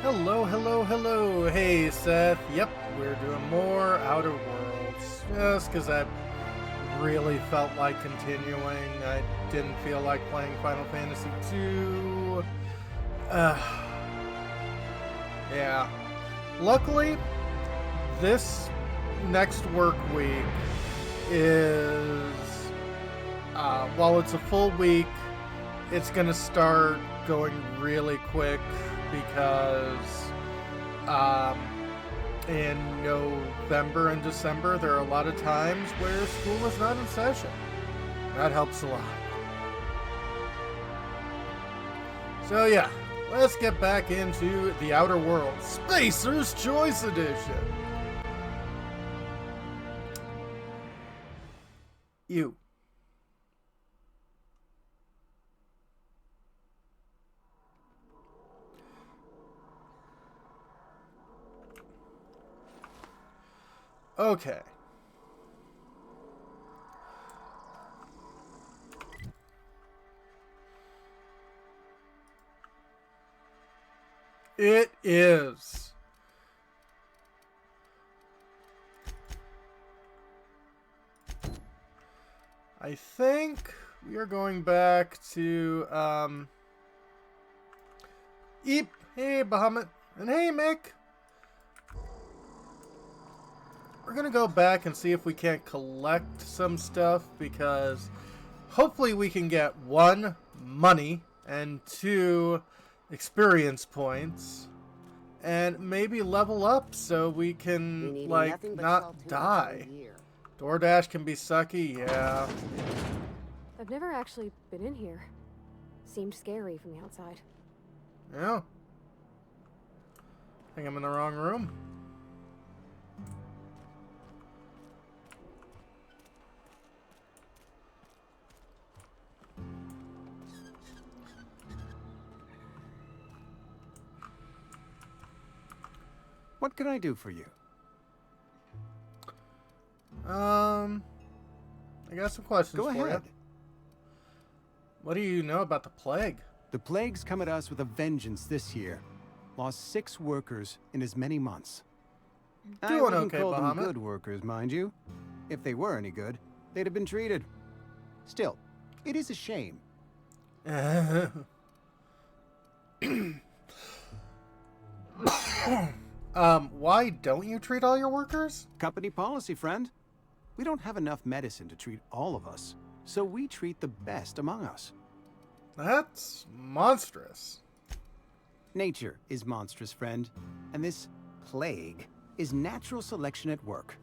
Hello, hello, hello. Hey, Seth. Yep, we're doing more Outer Worlds. Just because I really felt like continuing. I didn't feel like playing Final Fantasy II. Yeah. Luckily, this next work week is, while it's a full week, it's going to start going really quick because in November and December there are a lot of times where school is not in session. That helps a lot. So yeah, let's get back into the Outer Worlds Spacer's Choice Edition. You. Okay. It is. I think we are going back to, Eep. Hey, Bahamut. And hey, Mick. We're going to go back and see if we can't collect some stuff, because hopefully we can get 1, money, and 2, experience points, and maybe level up so we can, like, not die. DoorDash can be sucky, yeah. I've never actually been in here. Seemed scary from the outside. Yeah. I think I'm in the wrong room. What can I do for you? I got some questions Go for ahead. you. What do you know about the plague? The plague's come at us with a vengeance this year. Lost 6 workers in as many months. I Doing wouldn't okay, call them Bahamut. good workers, mind you. If they were any good, they'd have been treated. Still, it is a shame. Why don't you treat all your workers? Company policy, friend. We don't have enough medicine to treat all of us, so we treat the best among us. That's monstrous. Nature is monstrous, friend, and this plague is natural selection at work.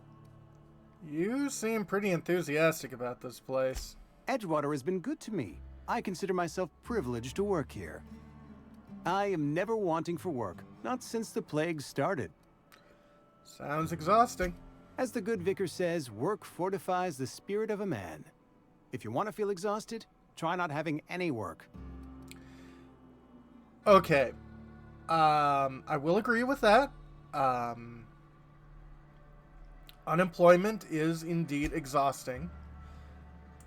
You seem pretty enthusiastic about this place. Edgewater has been good to me. I consider myself privileged to work here. I am never wanting for work, not since the plague started. Sounds exhausting. As the good vicar says, work fortifies the spirit of a man. If you want to feel exhausted, try not having any work. Okay. I will agree with that. Unemployment is indeed exhausting.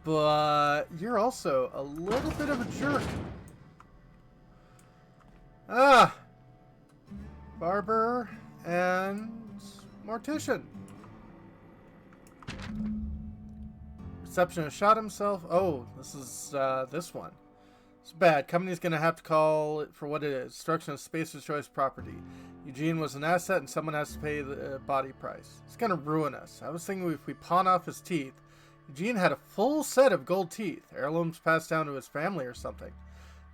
But you're also a little bit of a jerk. Barber and mortician. Receptionist shot himself. Oh, this is this one. It's bad. Company's gonna have to call it for what it is. Destruction of Spacer's Choice property. Eugene was an asset and someone has to pay the body price. It's gonna ruin us. I was thinking if we pawn off his teeth. Eugene had a full set of gold teeth. Heirlooms passed down to his family or something.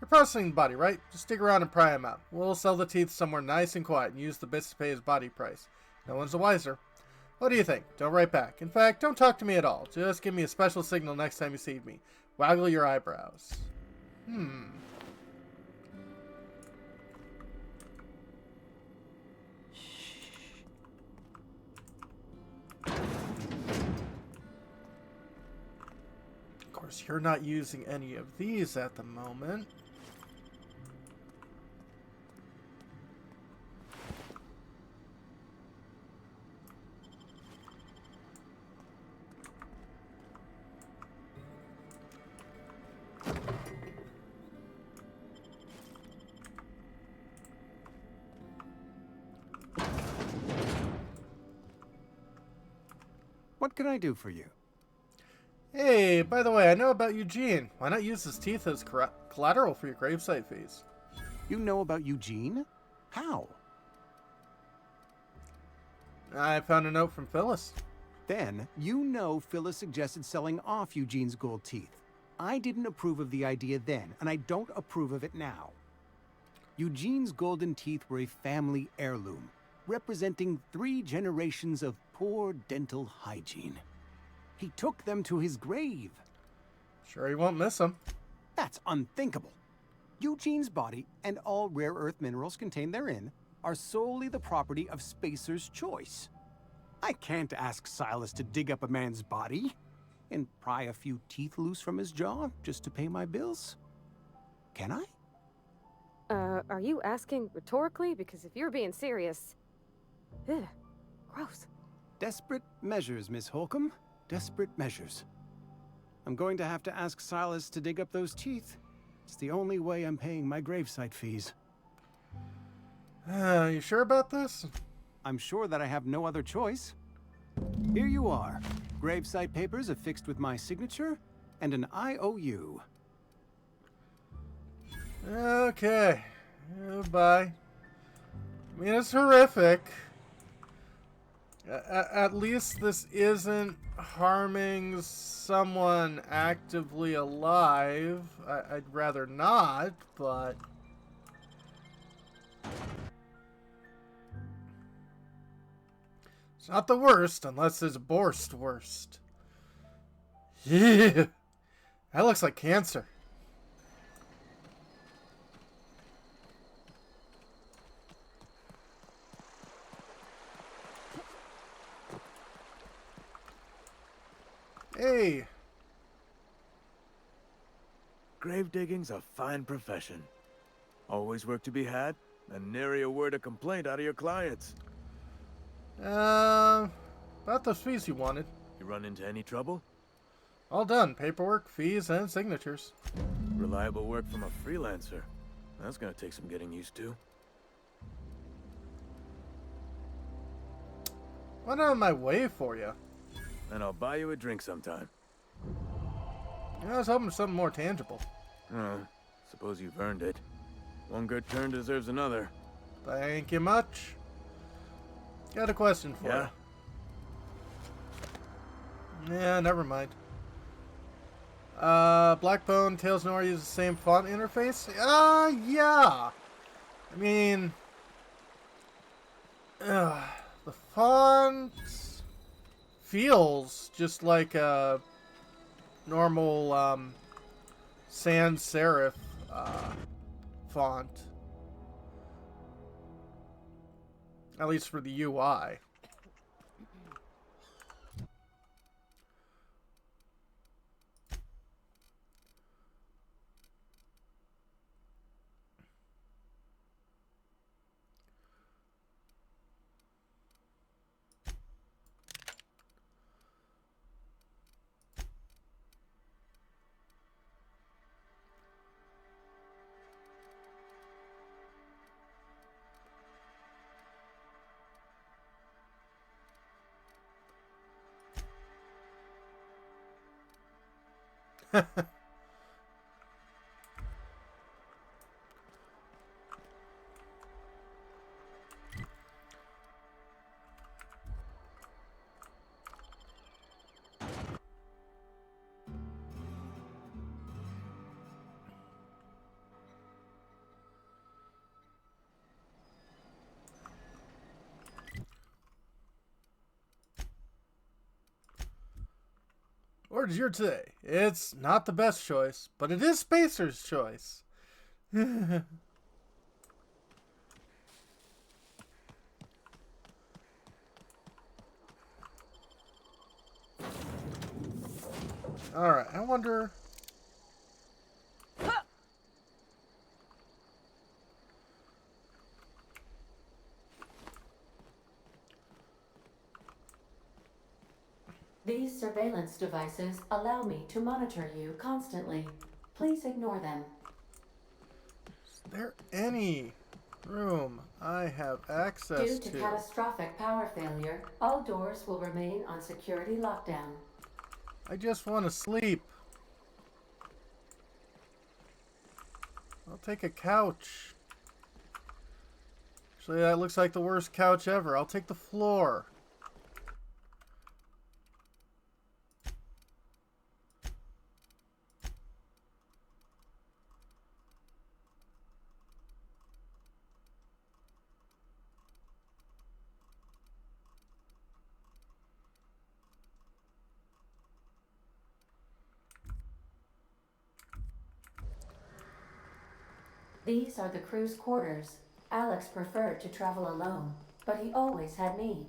You're processing the body, right? Just stick around and pry him out. We'll sell the teeth somewhere nice and quiet and use the bits to pay his body price. No one's the wiser. What do you think? Don't write back. In fact, don't talk to me at all. Just give me a special signal next time you see me. Waggle your eyebrows. Of course, you're not using any of these at the moment. What can I do for you? Hey, by the way, I know about Eugene. Why not use his teeth as collateral for your gravesite fees? You know about Eugene? How? I found a note from Phyllis. Then, you know Phyllis suggested selling off Eugene's gold teeth. I didn't approve of the idea then, and I don't approve of it now. Eugene's golden teeth were a family heirloom, representing 3 generations of poor dental hygiene. He took them to his grave. Sure he won't miss them. That's unthinkable. Eugene's body and all rare earth minerals contained therein are solely the property of Spacer's Choice. I can't ask Silas to dig up a man's body and pry a few teeth loose from his jaw just to pay my bills. Can I? Are you asking rhetorically? Because if you're being serious... Ugh, gross. Desperate measures, Miss Holcomb. Desperate measures. I'm going to have to ask Silas to dig up those teeth. It's the only way I'm paying my gravesite fees. You sure about this? I'm sure that I have no other choice. Here you are. Gravesite papers affixed with my signature and an IOU. Okay. Bye. I mean, it's horrific. At least this isn't harming someone actively alive. I'd rather not, but... It's not the worst, unless it's Borst worst. Yeah! That looks like cancer. Hey! Grave digging's a fine profession. Always work to be had, and nary a word of complaint out of your clients. About those fees you wanted. You run into any trouble? All done. Paperwork, fees, and signatures. Reliable work from a freelancer. That's gonna take some getting used to. Went out of my way for you. And I'll buy you a drink sometime. I was hoping for something more tangible. Suppose you've earned it. One good turn deserves another. Thank you much. Got a question for you. Yeah, never mind. Blackbone, Tales Nora use the same font interface? Yeah. I mean, the font feels just like a normal sans serif font. At least for the UI. Word's your today. It's not the best choice, but it is Spacer's choice. Alright, I wonder... These surveillance devices allow me to monitor you constantly. Please ignore them. Is there any room I have access Due to to. catastrophic power failure, all doors will remain on security lockdown. I just want to sleep. I'll take a couch. Actually, that looks like the worst couch ever. I'll take the floor. These are the crew's quarters. Alex preferred to travel alone, but he always had me.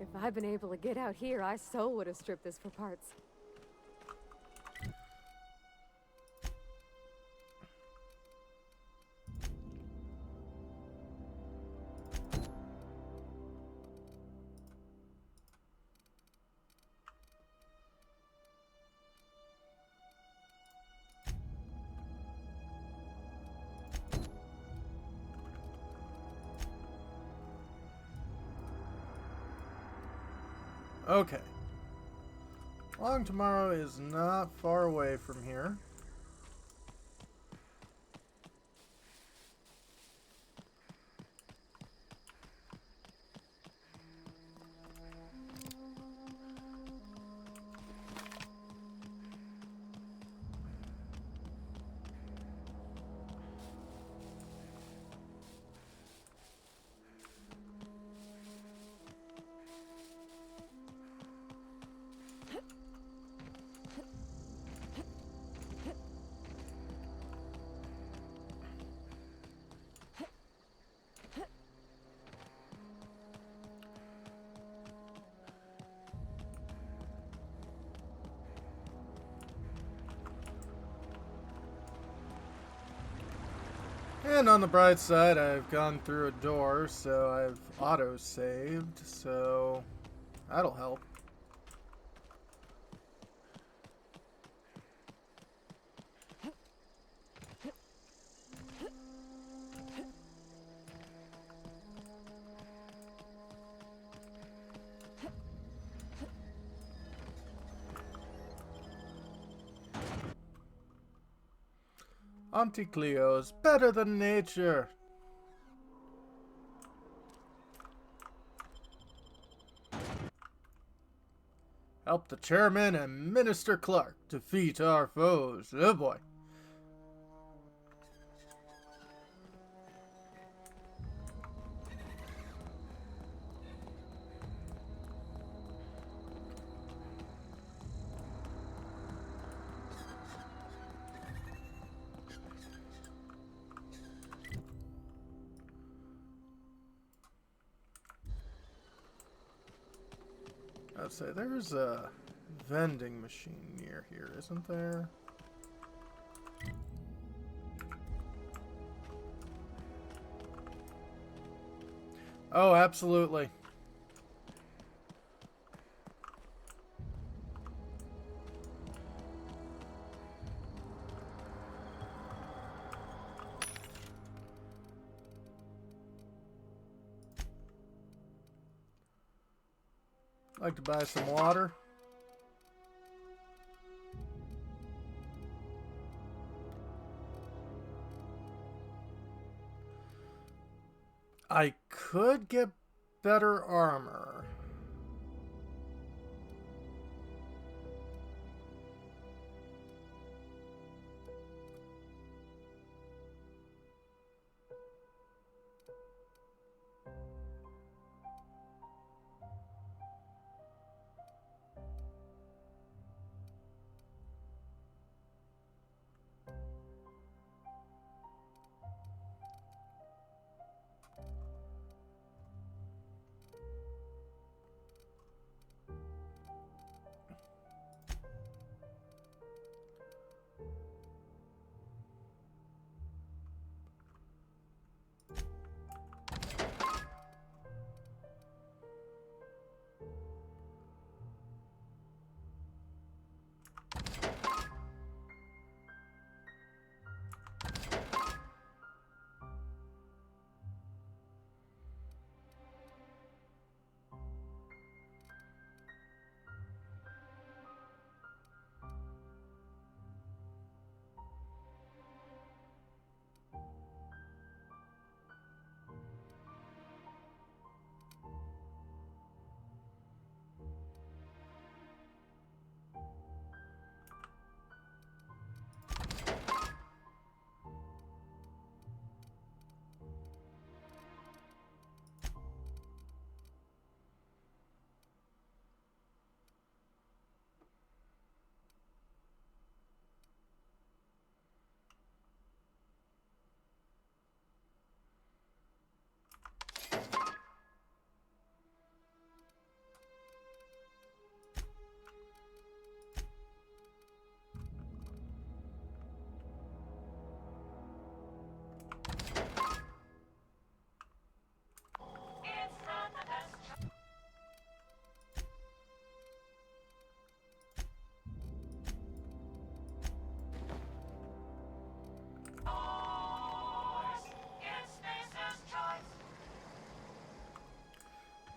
If I'd been able to get out here, I so would have stripped this for parts. Okay. Long Tomorrow is not far away from here. And on the bright side, I've gone through a door, so I've auto-saved, so that'll help. Auntie Cleo's better than nature. Help the chairman and Minister Clark defeat our foes. Oh boy. I'd say there's a vending machine near here, isn't there? Oh, absolutely. Like to buy some water. I could get better armor.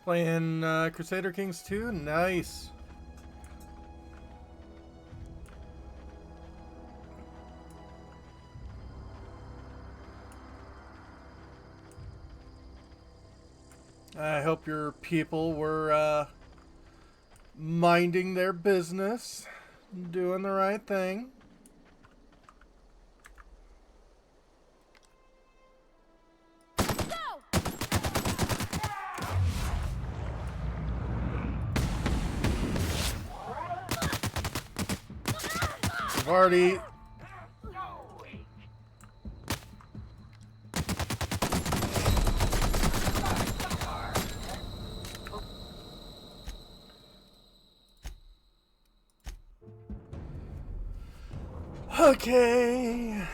Playing Crusader Kings 2? Nice. I hope your people were minding their business, doing the right thing. I've already... Okay.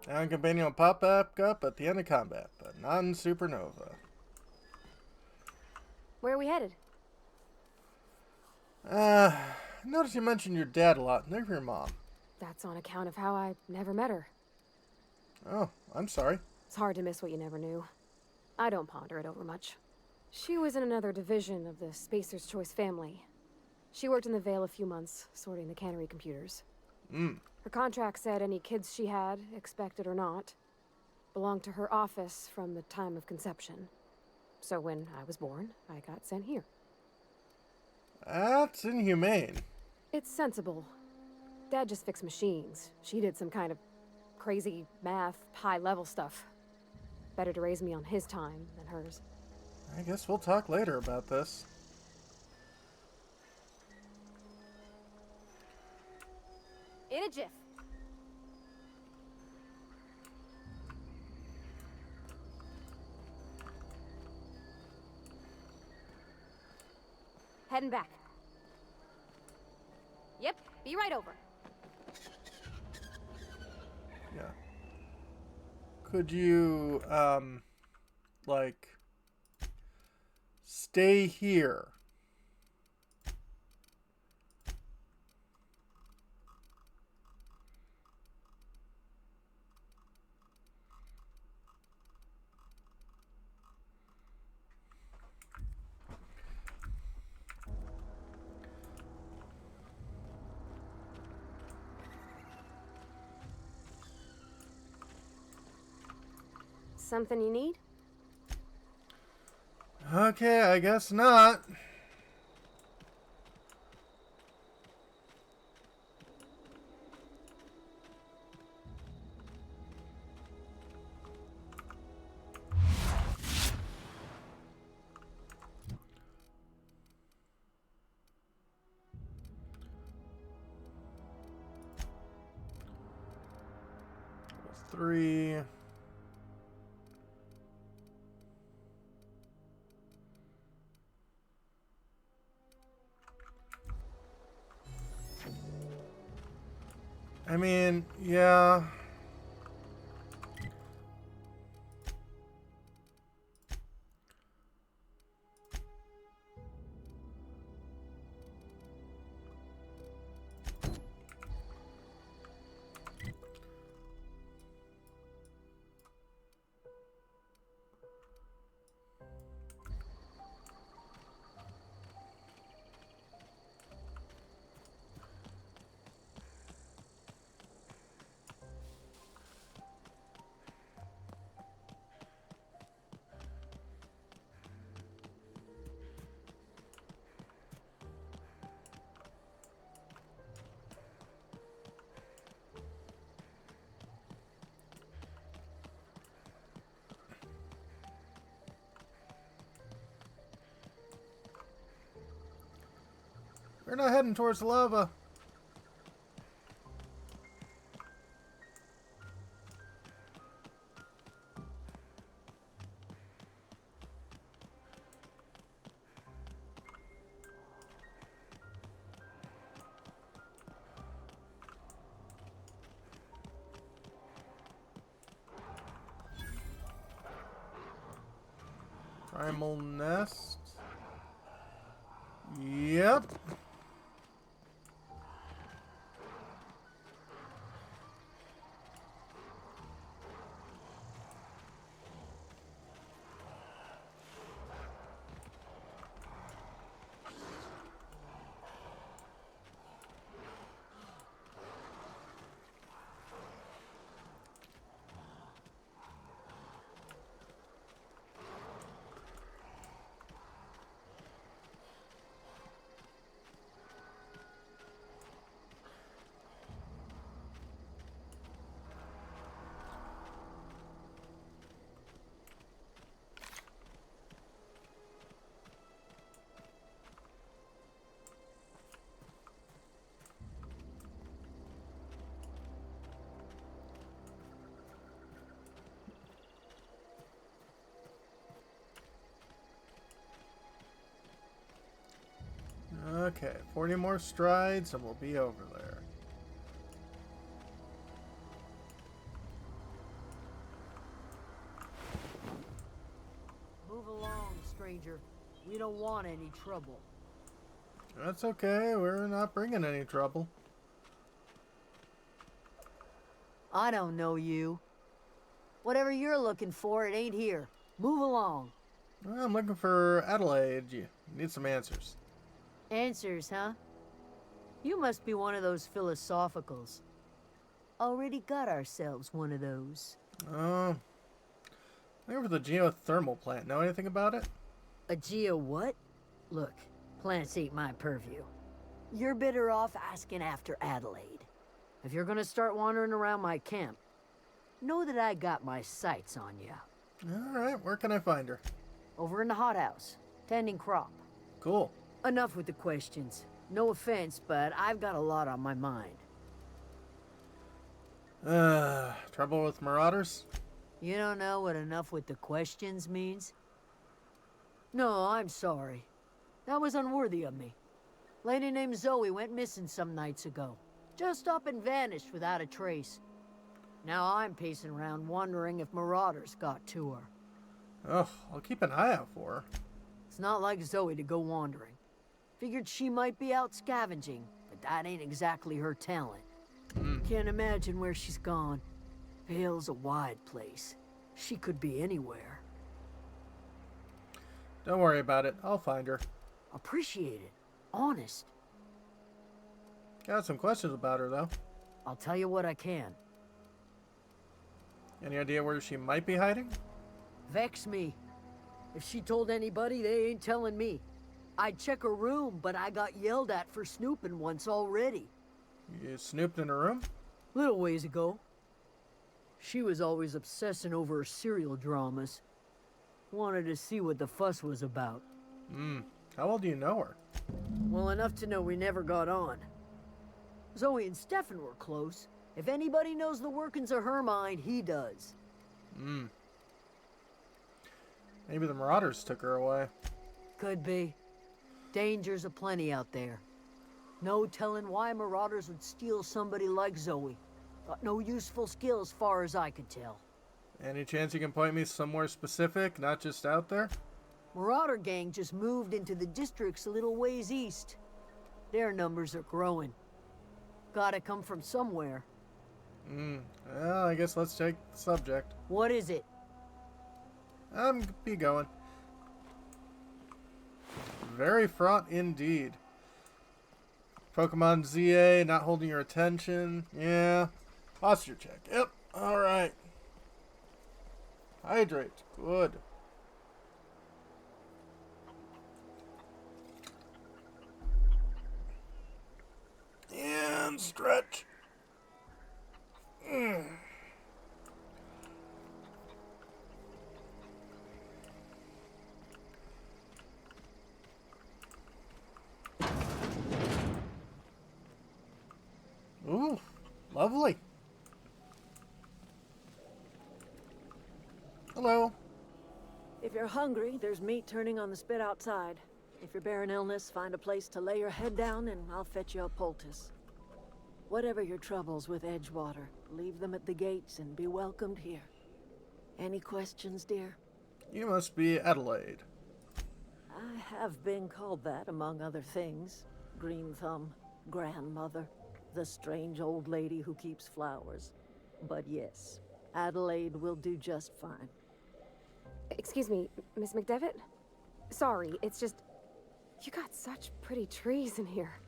Non-companion will pop back up at the end of combat, but not in Supernova. Where are we headed? Notice you mentioned your dad a lot, never your mom. That's on account of how I never met her. Oh, I'm sorry. It's hard to miss what you never knew. I don't ponder it over much. She was in another division of the Spacer's Choice family. She worked in the Vale a few months, sorting the cannery computers. Her contract said any kids she had, expected or not, belonged to her office from the time of conception. So when I was born, I got sent here. That's inhumane. It's sensible. Dad just fixed machines. She did some kind of crazy math, high-level stuff. Better to raise me on his time than hers. I guess we'll talk later about this. In a jiff. Heading back. Yep, be right over. Yeah. Could you, like, stay here? Something you need? Okay, I guess not. Three. I mean, yeah. We're not heading towards lava. Primal nest. Yep. Okay, 40 more strides and we'll be over there. Move along, stranger. We don't want any trouble. That's okay, we're not bringing any trouble. I don't know you. Whatever you're looking for, it ain't here. Move along. Well, I'm looking for Adelaide. You need some answers. Answers, huh? You must be one of those philosophicals. Already got ourselves one of those. Oh. Looking for the geothermal plant. Know anything about it? A geo what? Look, plants ain't my purview. You're better off asking after Adelaide. If you're gonna start wandering around my camp, know that I got my sights on you. Alright, where can I find her? Over in the hothouse, tending crop. Cool. Enough with the questions. No offense, but I've got a lot on my mind. Trouble with marauders? You don't know what enough with the questions means? No, I'm sorry. That was unworthy of me. Lady named Zoe went missing some nights ago. Just up and vanished without a trace. Now I'm pacing around wondering if marauders got to her. Oh, I'll keep an eye out for her. It's not like Zoe to go wandering. Figured she might be out scavenging, but that ain't exactly her talent. Can't imagine where she's gone. Vale's a wide place. She could be anywhere. Don't worry about it. I'll find her. Appreciate it. Honest. Got some questions about her, though. I'll tell you what I can. Any idea where she might be hiding? Vex me. If she told anybody, they ain't telling me. I'd check her room, but I got yelled at for snooping once already. You snooped in her room? Little ways ago. She was always obsessing over her serial dramas. Wanted to see what the fuss was about. How well do you know her? Well, enough to know we never got on. Zoe and Stefan were close. If anybody knows the workings of her mind, he does. Maybe the marauders took her away. Could be. Dangers aplenty out there. No telling why marauders would steal somebody like Zoe. Got no useful skill as far as I could tell. Any chance you can point me somewhere specific, not just out there? Marauder gang just moved into the districts a little ways east. Their numbers are growing. Gotta come from somewhere. Well, I guess let's take the subject. What is it? Be going. Very fraught indeed. Pokemon ZA not holding your attention. Yeah. Posture check. Yep. Alright. Hydrate. Good. And stretch. Ooh, lovely. Hello. If you're hungry, there's meat turning on the spit outside. If you're bearing illness, find a place to lay your head down and I'll fetch you a poultice. Whatever your troubles with Edgewater, leave them at the gates and be welcomed here. Any questions, dear? You must be Adelaide. I have been called that, among other things. Green Thumb, grandmother, the strange old lady who keeps flowers. But yes, Adelaide will do just fine. Excuse me, Miss McDevitt? Sorry, it's just... You got such pretty trees in here.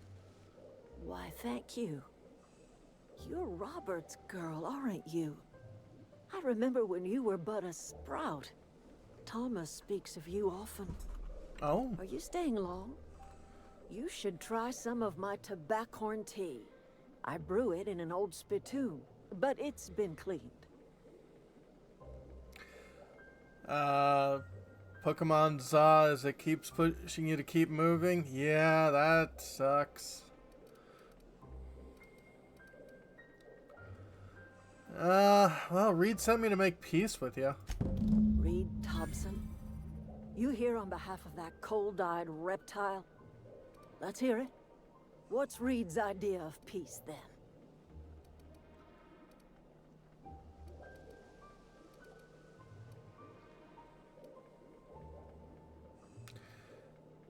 Why, thank you. You're Robert's girl, aren't you? I remember when you were but a sprout. Thomas speaks of you often. Oh, Are you staying long? You should try some of my tobaccorn tea. I brew it in an old spittoon, but it's been cleaned. Pokemon Za as it keeps pushing you to keep moving. Yeah, that sucks. Well, Reed sent me to make peace with you. Reed Thompson? You here on behalf of that cold-eyed reptile? Let's hear it. What's Reed's idea of peace, then?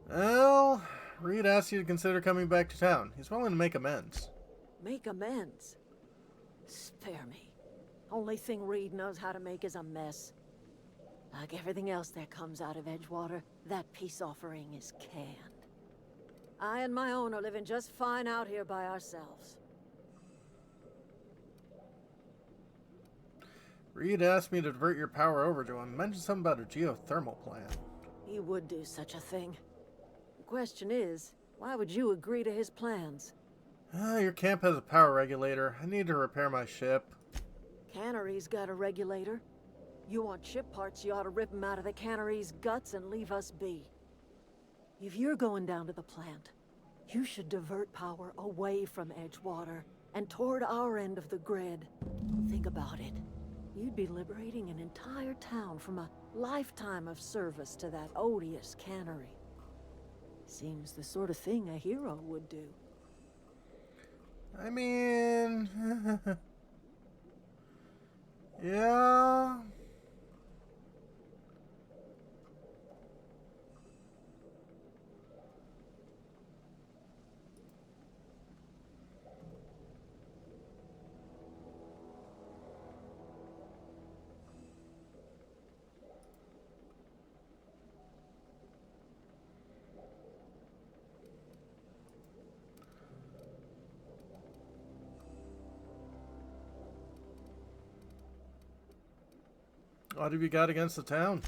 Well, Reed asked you to consider coming back to town. He's willing to make amends. Make amends? Spare me. Only thing Reed knows how to make is a mess. Like everything else that comes out of Edgewater, that peace offering is canned. I and my own are living just fine out here by ourselves. Reed asked me to divert your power over to him. Mentioned something about a geothermal plant. He would do such a thing. The question is, why would you agree to his plans? Your camp has a power regulator. I need to repair my ship. Cannery's got a regulator. You want ship parts, you ought to rip them out of the cannery's guts and leave us be. If you're going down to the plant, you should divert power away from Edgewater and toward our end of the grid. Think about it. You'd be liberating an entire town from a lifetime of service to that odious cannery. Seems the sort of thing a hero would do. I mean... yeah... What have you got against the town?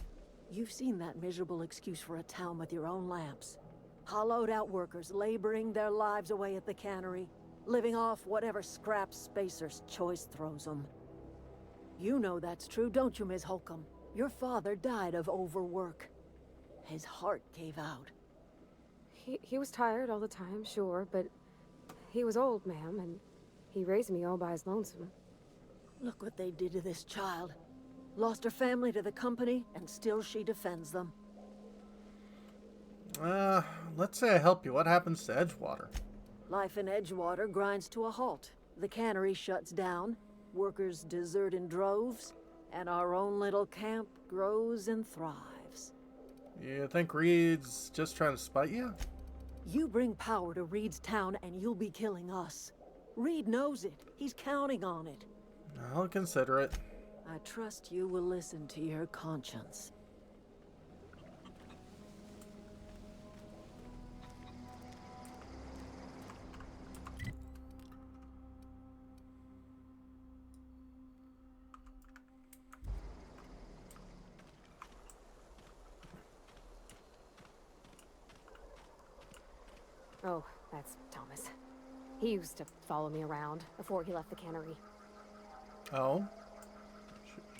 You've seen that miserable excuse for a town with your own lamps. Hollowed out workers laboring their lives away at the cannery, living off whatever scraps Spacer's Choice throws them. You know that's true, don't you, Ms. Holcomb? Your father died of overwork. His heart gave out. He was tired all the time, sure, but he was old, ma'am, and he raised me all by his lonesome. Look what they did to this child. Lost her family to the company, and still she defends them. Let's say I help you. What happens to Edgewater? Life in Edgewater grinds to a halt. The cannery shuts down, workers desert in droves, and our own little camp grows and thrives. You think Reed's just trying to spite you? You bring power to Reed's town, and you'll be killing us. Reed knows it. He's counting on it. I'll consider it. I trust you will listen to your conscience. Oh, that's Thomas. He used to follow me around before he left the cannery. Oh?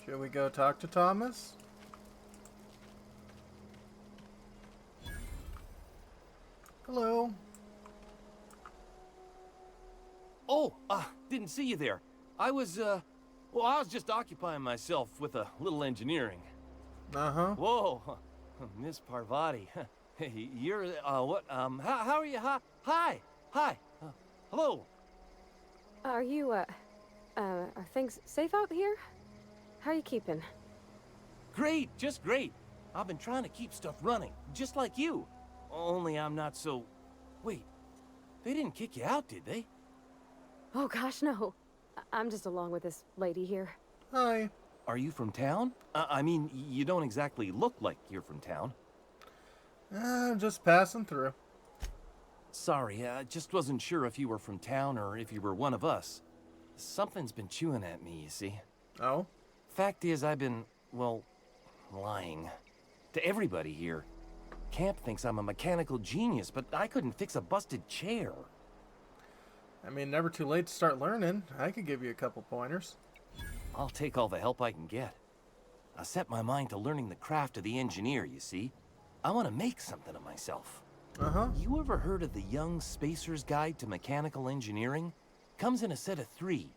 Should we go talk to Thomas? Hello. Oh, didn't see you there. I was just occupying myself with a little engineering. Uh-huh. Whoa, Miss Parvati. Hey, you're, what, how are you? Hi, hello. Are you, are things safe out here? How are you keeping? Great, just great. I've been trying to keep stuff running, just like you. Only I'm not so... Wait, they didn't kick you out, did they? Oh gosh, no. I'm just along with this lady here. Hi. Are you from town? I mean, you don't exactly look like you're from town. I'm just passing through. Sorry, I just wasn't sure if you were from town or if you were one of us. Something's been chewing at me, you see. Oh? Fact is, I've been, well, lying. To everybody here. Camp thinks I'm a mechanical genius, but I couldn't fix a busted chair. I mean, never too late to start learning. I could give you a couple pointers. I'll take all the help I can get. I set my mind to learning the craft of the engineer, you see. I want to make something of myself. Uh-huh. You ever heard of the Young Spacer's Guide to Mechanical Engineering? Comes in a set of 3.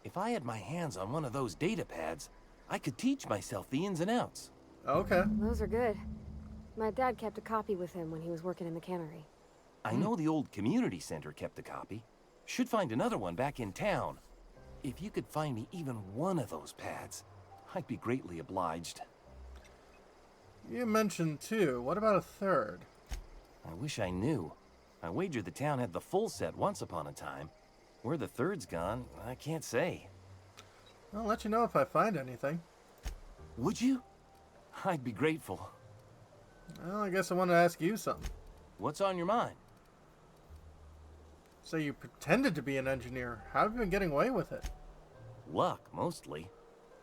If I had my hands on one of those data pads, I could teach myself the ins and outs. Okay. Those are good. My dad kept a copy with him when he was working in the cannery. I know the old community center kept a copy. Should find another one back in town. If you could find me even one of those pads, I'd be greatly obliged. You mentioned two. What about a third? I wish I knew. I wager the town had the full set once upon a time. Where the third's gone, I can't say. I'll let you know if I find anything. Would you? I'd be grateful. Well, I guess I want to ask you something. What's on your mind? So you pretended to be an engineer. How have you been getting away with it? Luck, mostly.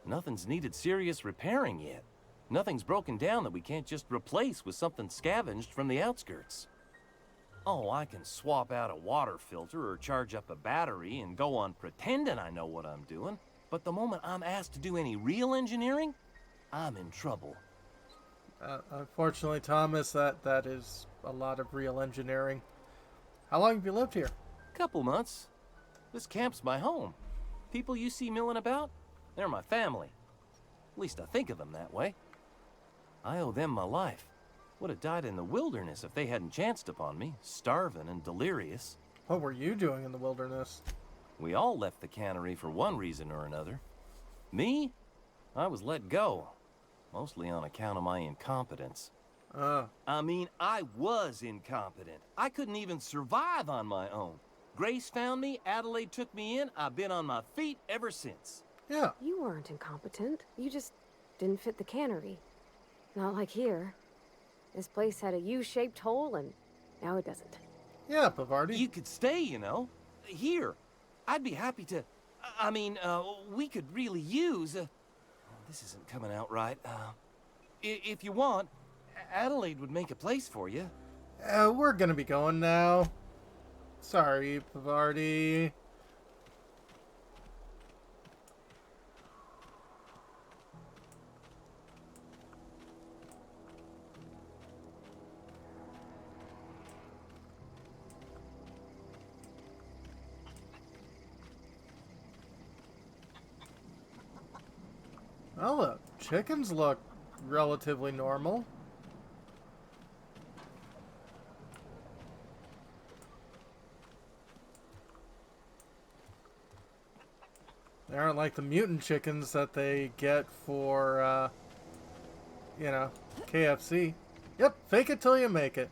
Nothing's needed serious repairing yet. Nothing's broken down that we can't just replace with something scavenged from the outskirts. Oh, I can swap out a water filter or charge up a battery and go on pretending I know what I'm doing, but the moment I'm asked to do any real engineering, I'm in trouble. Unfortunately, Thomas, that is a lot of real engineering. How long have you lived here? Couple months. This camp's my home. People you see milling about, they're my family. At least I think of them that way. I owe them my life. Would have died in the wilderness if they hadn't chanced upon me, starving and delirious. What were you doing in the wilderness? We all left the cannery for one reason or another. Me? I was let go. Mostly on account of my incompetence. I mean, I was incompetent. I couldn't even survive on my own. Grace found me, Adelaide took me in, I've been on my feet ever since. Yeah. You weren't incompetent. You just didn't fit the cannery. Not like here. This place had a U-shaped hole, and now it doesn't. Yeah, Pavardi. You could stay, you know. Here. I'd be happy to... I mean, we could really use... this isn't coming out right. If you want, Adelaide would make a place for you. We're gonna be going now. Sorry, Pavardi. Well, the chickens look relatively normal. They aren't like the mutant chickens that they get for, you know, KFC. Yep, fake it till you make it.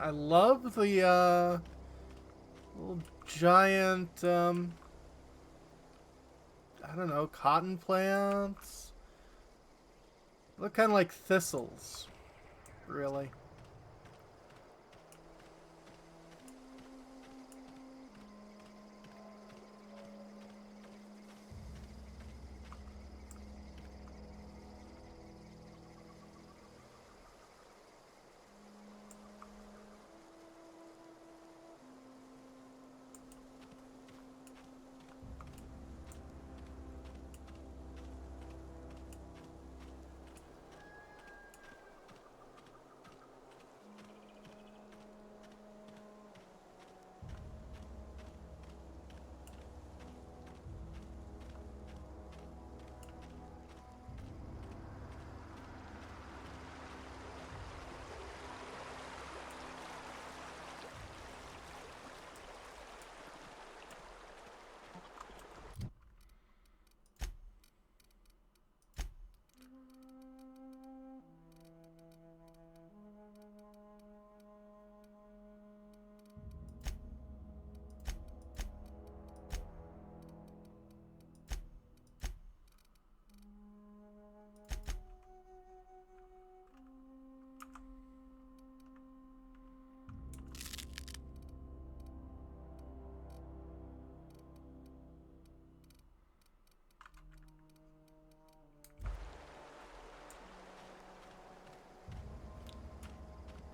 I love the little giant, I don't know, cotton plants. Look kind of like thistles, really.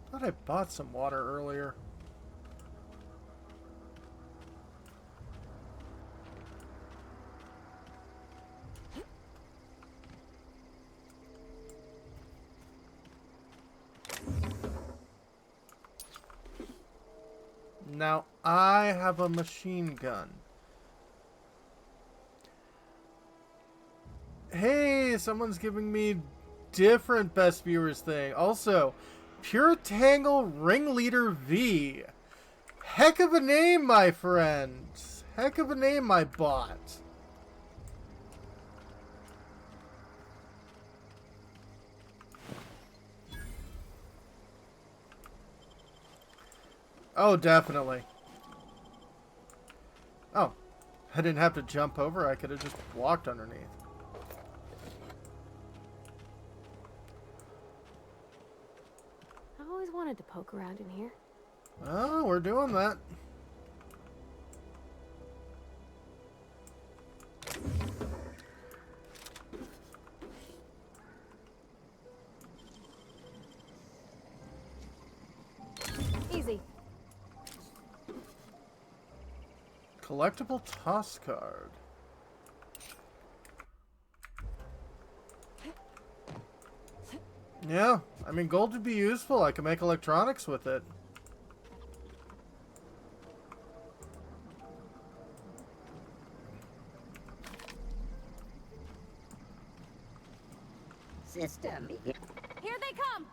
I thought I bought some water earlier. Now I have a machine gun. Hey, someone's giving me different best viewers thing. Also, Pure Tangle Ringleader V. Heck of a name, my friend. Heck of a name, my bot. Oh, definitely. Oh, I didn't have to jump over. I could have just walked underneath. I've always wanted to poke around in here. Oh, we're doing that. Easy. Collectible toss card. Yeah, I mean, gold would be useful. I can make electronics with it. System. Here they come!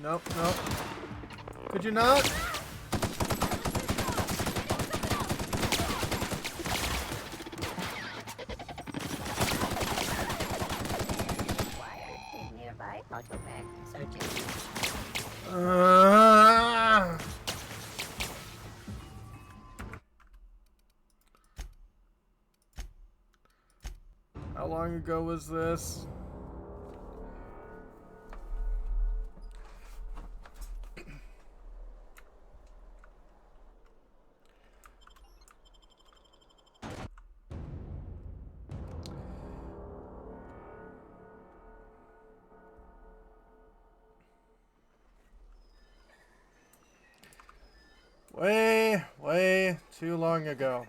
Nope, nope. Could you not? Nearby. I'll go back. Searching. How long ago was this? Way too long ago.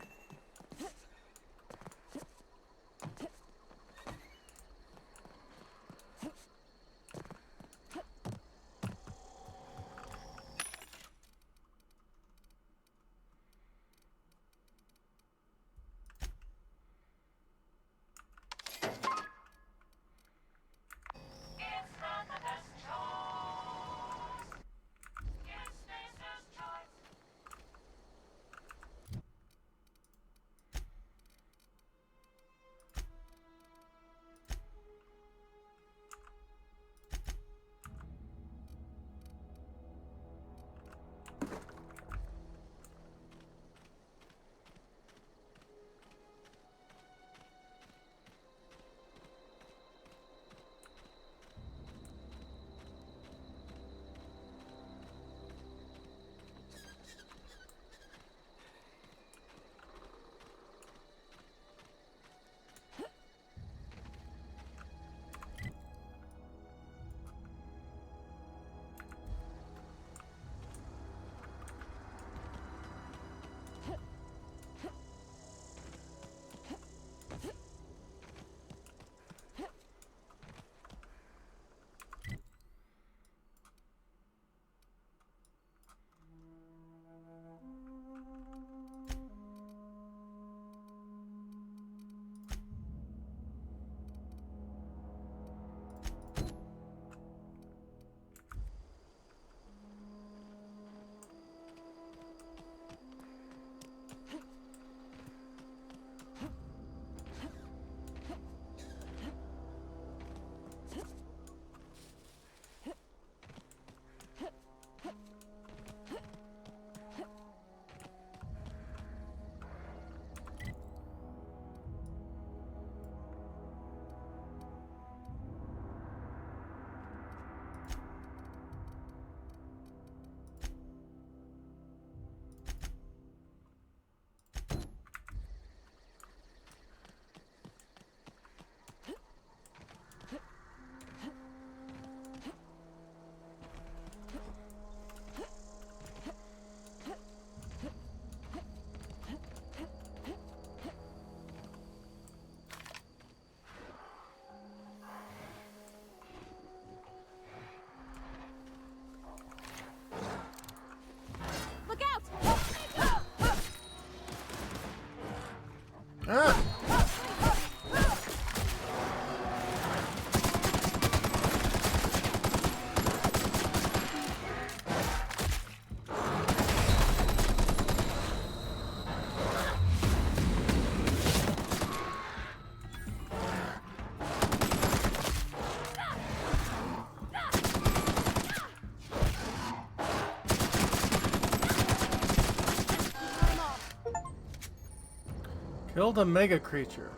Killed a mega creature.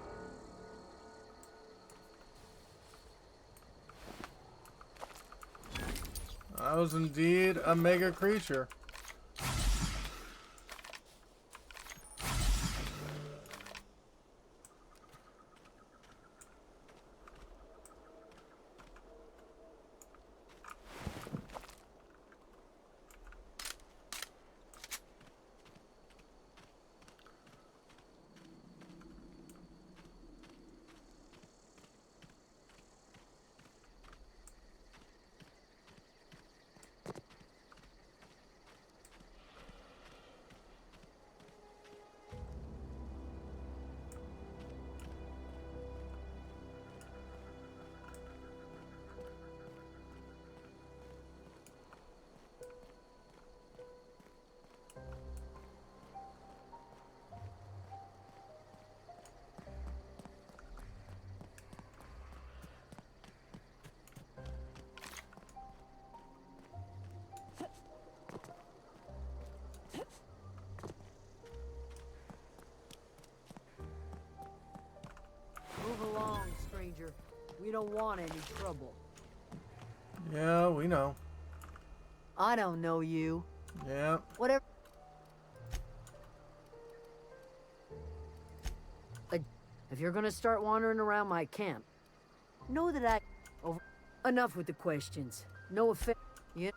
That was indeed a mega creature. Move along, stranger. We don't want any trouble. Yeah, we know. I don't know you. Yeah. Whatever. If you're gonna start wandering around my camp, know that over. Enough with the questions. No offense. Yeah.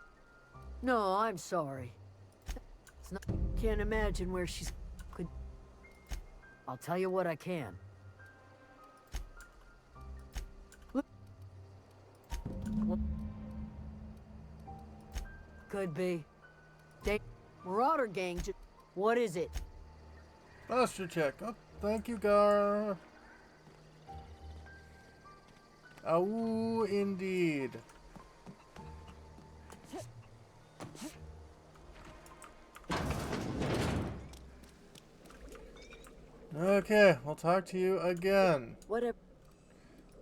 No, I'm sorry. It's not. Can't imagine where she's. Could. I'll tell you what I can. Look. Could be. Marauder gang. What is it? Buster check. Oh, thank you, Gar. Oh, indeed. Okay, we'll talk to you again. Whatever.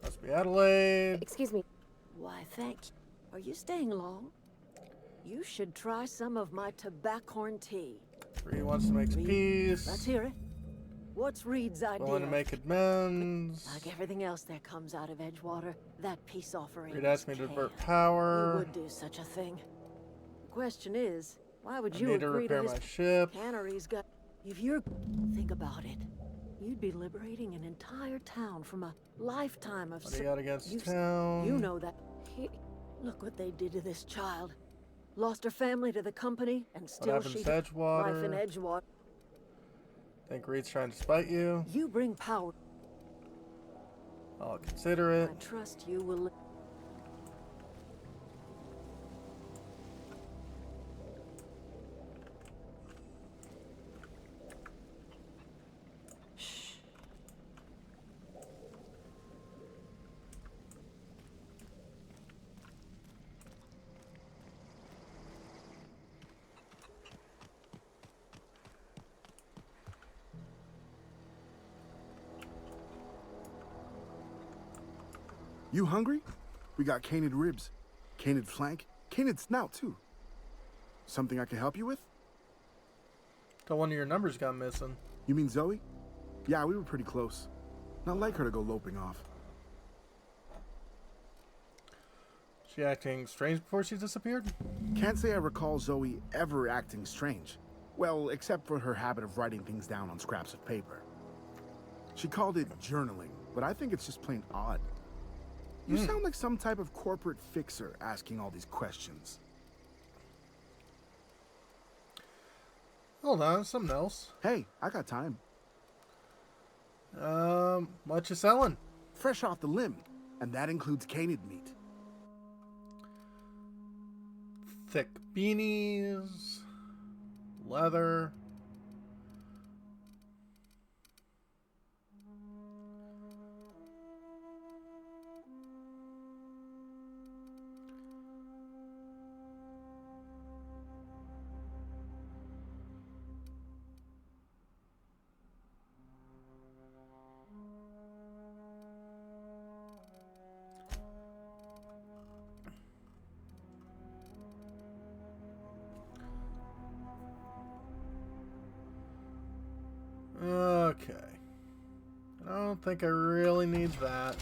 Must be Adelaide. Excuse me. Why, thank you. Are you staying long? You should try some of my tobaccorn tea. Reed wants to make peace. Let's hear it. What's Reed's idea? Willing to make amends. Like everything else that comes out of Edgewater, that peace offering. Reed asked me to divert You power. would do such a thing. The question is, why would I you need to agree repair to his my ship. cannery's got? If you're think about it, you'd be liberating an entire town from a lifetime of. What do you got against You town? know that. Look what they did to this child. Lost her family to the company, and still happens she to Edgewater? life in Edgewater. Think Reed's trying to spite you? You bring power. I'll consider it. I trust you will. You hungry? We got canid ribs, canid flank, canid snout too. Something I can help you with? Thought one of your numbers got missing. You mean Zoe? Yeah, we were pretty close. Not like her to go loping off. She acting strange before she disappeared? Can't say I recall Zoe ever acting strange. Well, except for her habit of writing things down on scraps of paper. She called it journaling, but I think it's just plain odd. You sound like some type of corporate fixer asking all these questions. Hold on, something else. Hey, I got time. What you selling? Fresh off the limb, and that includes canid meat. Thick beanies, leather. Okay. I don't think I really need that.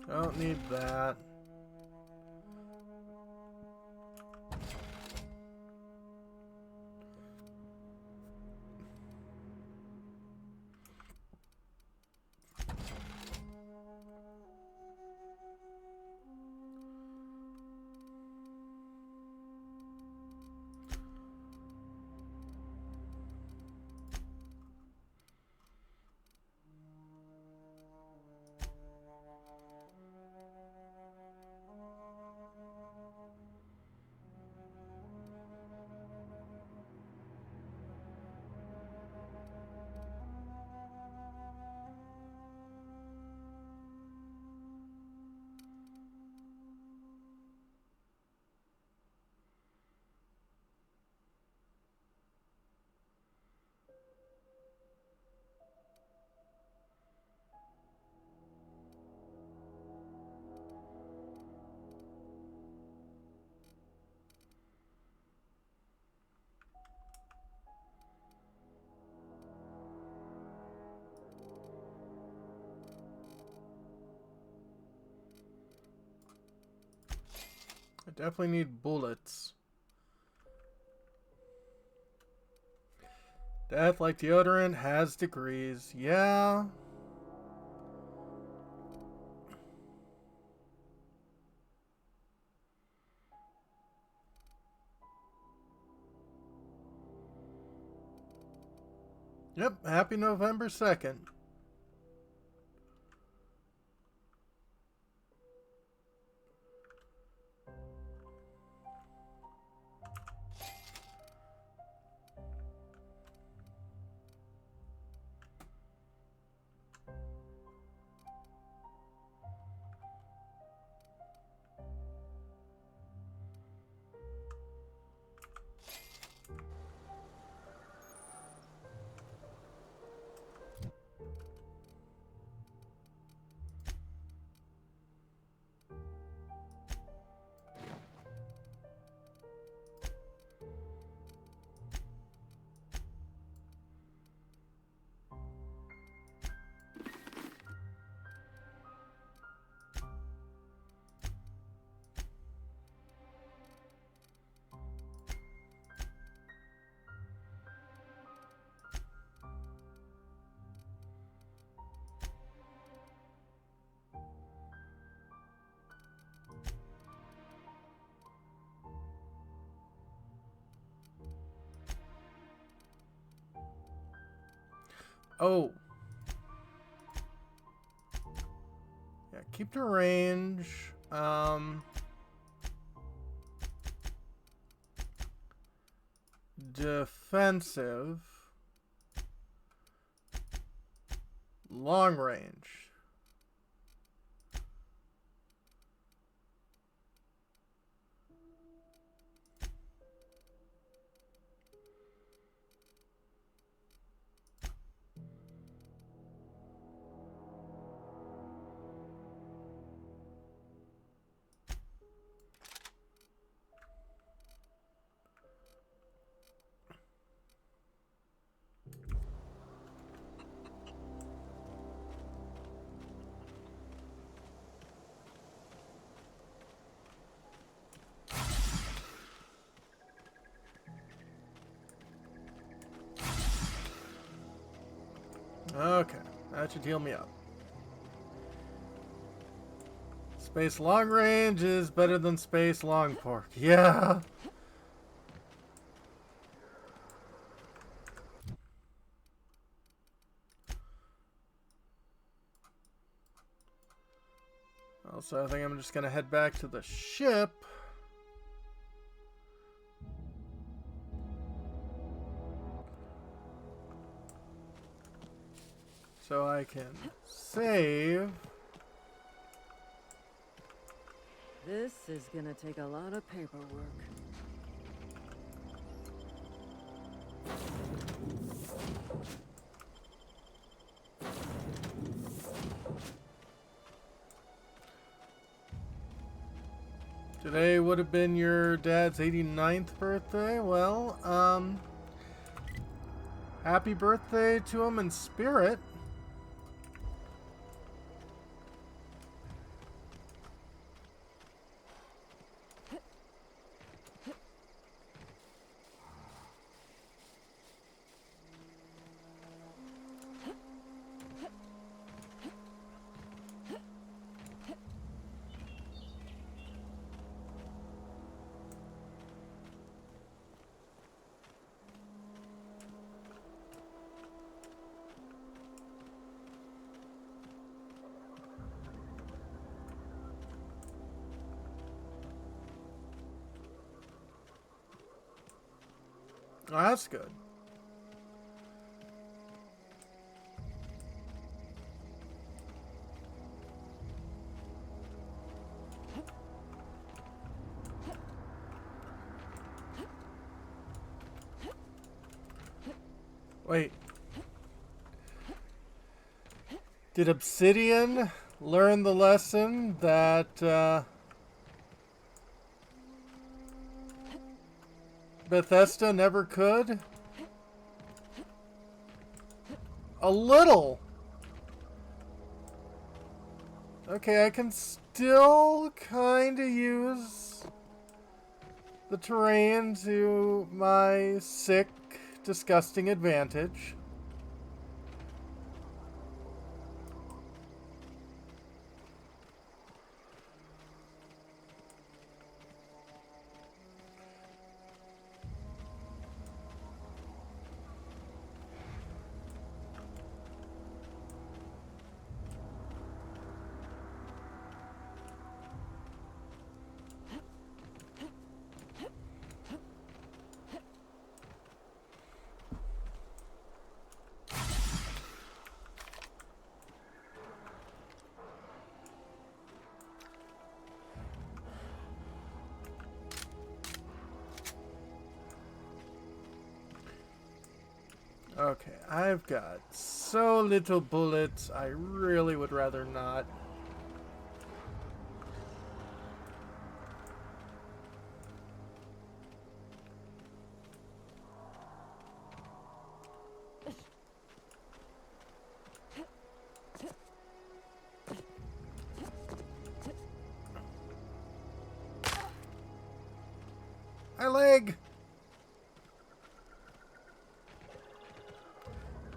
Don't need that. I definitely need bullets. Death, like deodorant, has degrees. Yeah. Yep, happy November 2nd. Oh. Yeah, keep the range. Defensive. Long range. Okay, that should heal me up. Space long range is better than space long pork. Yeah. Also, I think I'm just gonna head back to the ship. So I can save. This is gonna take a lot of paperwork. Today would have been your dad's 89th birthday. Well, happy birthday to him in spirit. Oh, that's good. Wait. Did Obsidian learn the lesson that Bethesda never could? A little. Okay, I can still kind of use the terrain to my sick, disgusting advantage. Okay, I've got so little bullets, I really would rather not. My leg!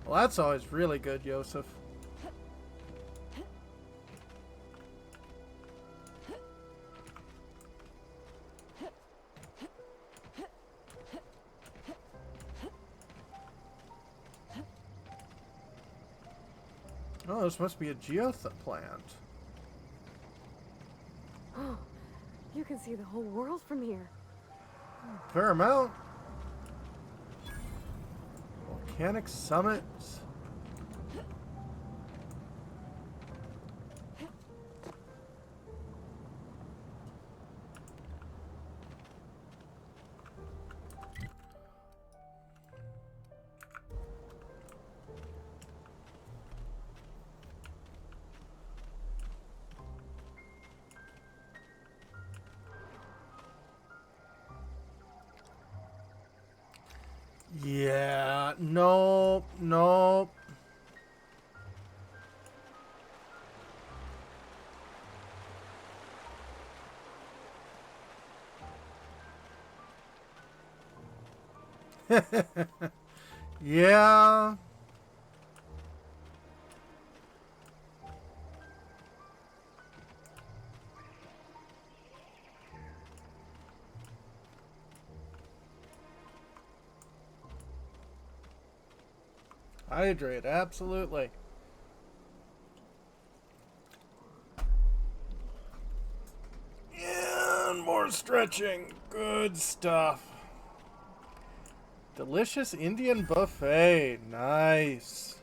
Well, that's always really good, Yosef. Oh, this must be a geotha plant. Oh, you can see the whole world from here. Fair amount. Volcanic summits. Yeah, nope, nope. Yeah. Hydrate, absolutely. And more stretching. Good stuff. Delicious Indian buffet. Nice.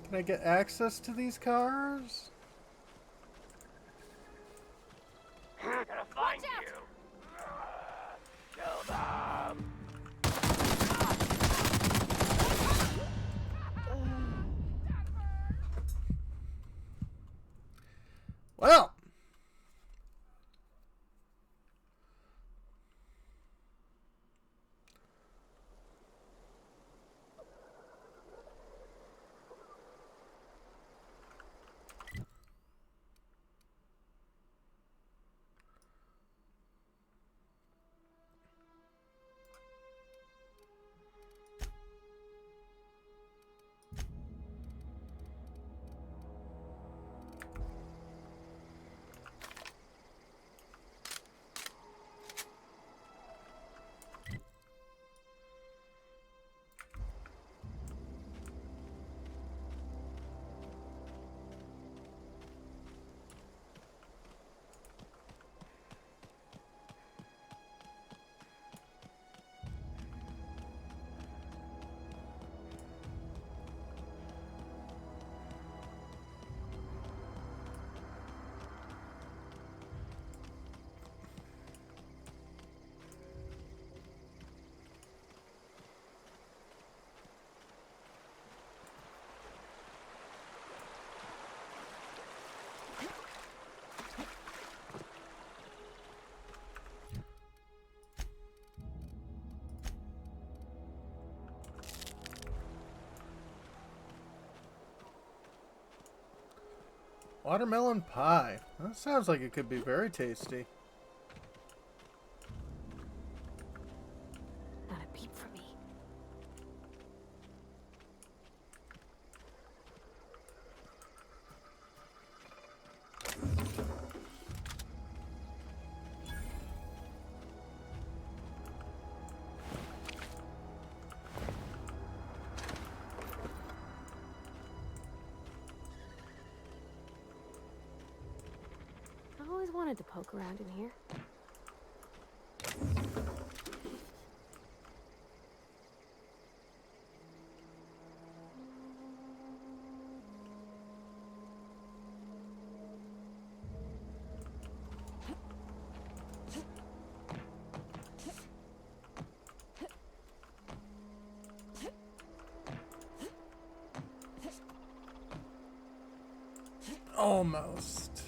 Can I get access to these cars? I'm gonna find you. Kill them. Watermelon pie. That sounds like it could be very tasty. Not a peep for me. I always wanted to poke around in here. Almost.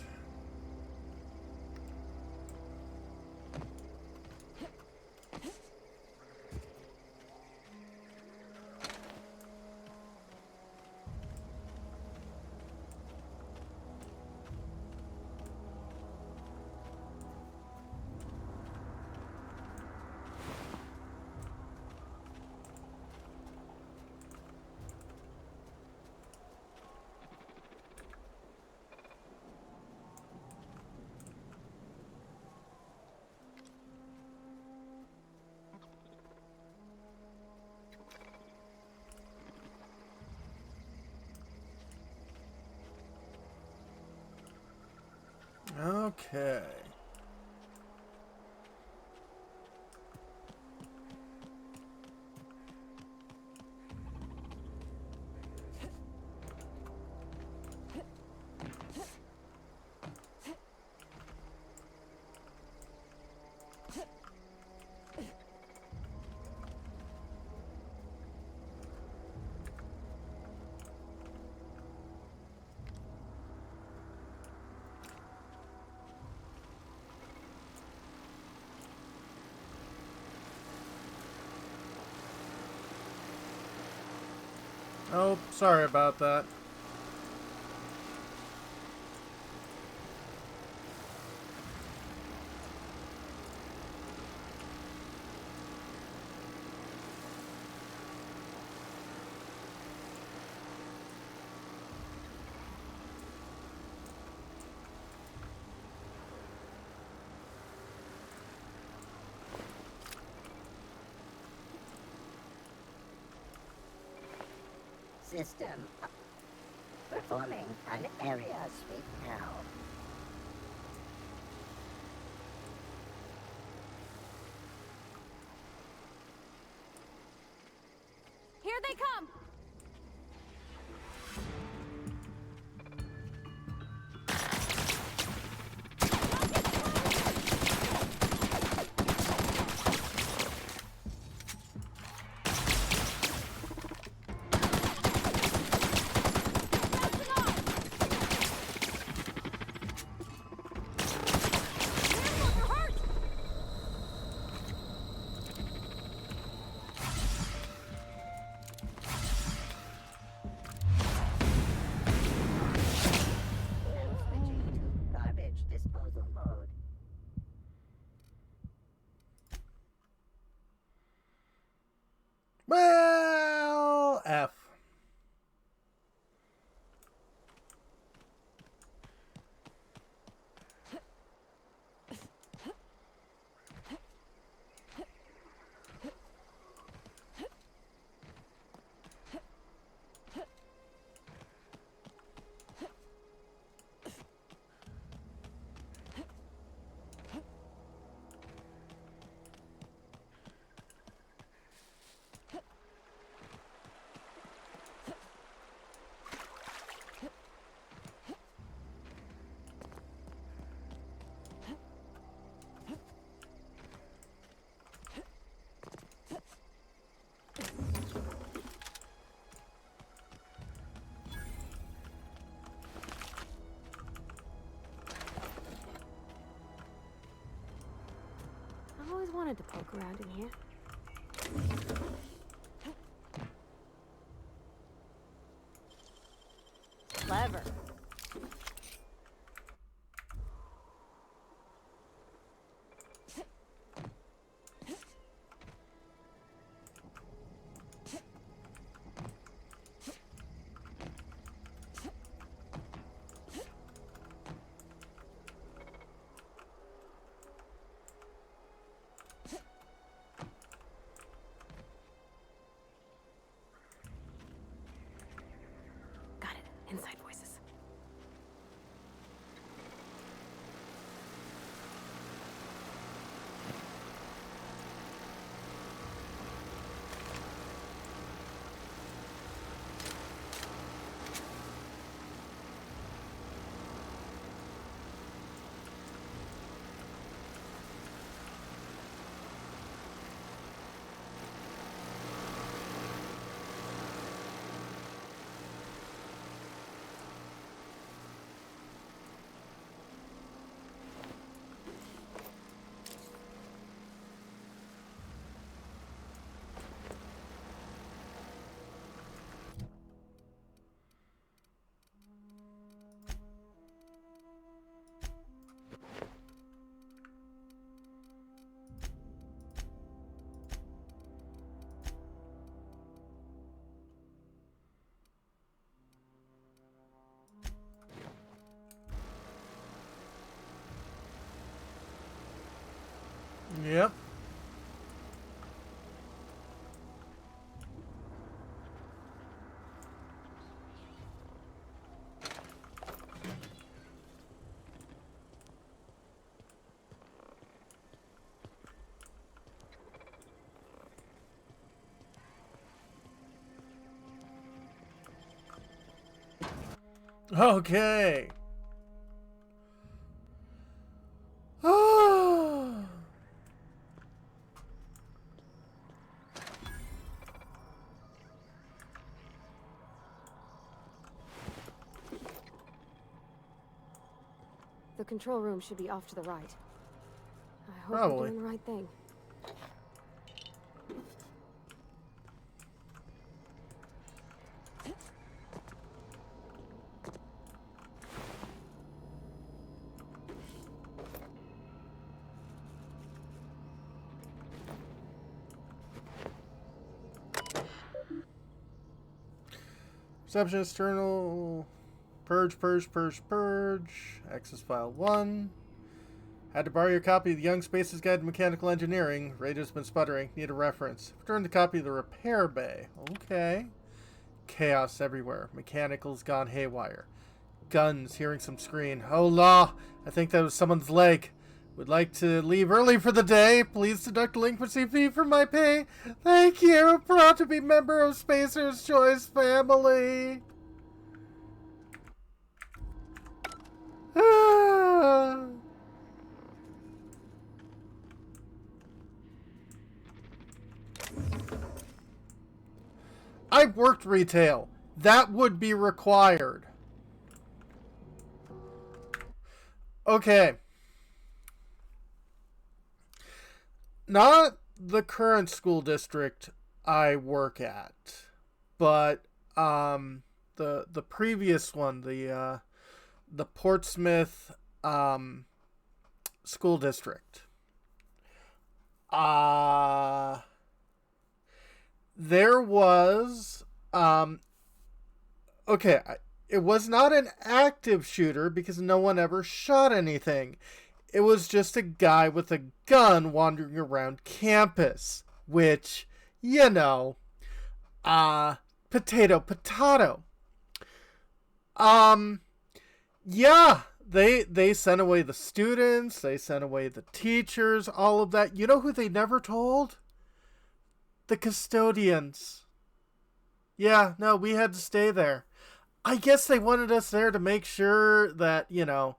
Okay. Oh, sorry about that. System performing an area sweep now. Here they come! Well, F. I always wanted to poke around in here. Clever. Yep. Okay. The control room should be off to the right. I hope Probably. we're doing the right thing. Reception external. Purge. Access file 1. Had to borrow your copy of the Young Spaces Guide to Mechanical Engineering. Radio's been sputtering. Need a reference. Return the copy of the repair bay. Okay. Chaos everywhere. Mechanicals gone haywire. Guns. Hearing some scream. Oh, law. I think that was someone's leg. Would like to leave early for the day. Please deduct delinquency fee from my pay. Thank you. Proud to be member of Spacer's Choice family. I worked retail. That would be required. Okay. Not the current school district I work at, but the previous one, the Portsmouth school district. There was okay, it was not an active shooter because no one ever shot anything. It was just a guy with a gun wandering around campus, which, you know, potato. Yeah, they sent away the students, they sent away the teachers, all of that. You know who they never told? The custodians. Yeah, no, we had to stay there. I guess they wanted us there to make sure that, you know,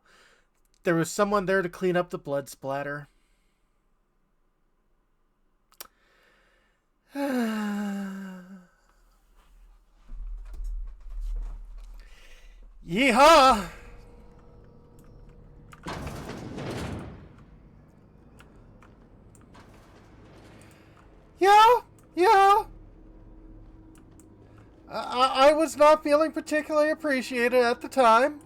there was someone there to clean up the blood splatter. Yeehaw! Yeah. I was not feeling particularly appreciated at the time.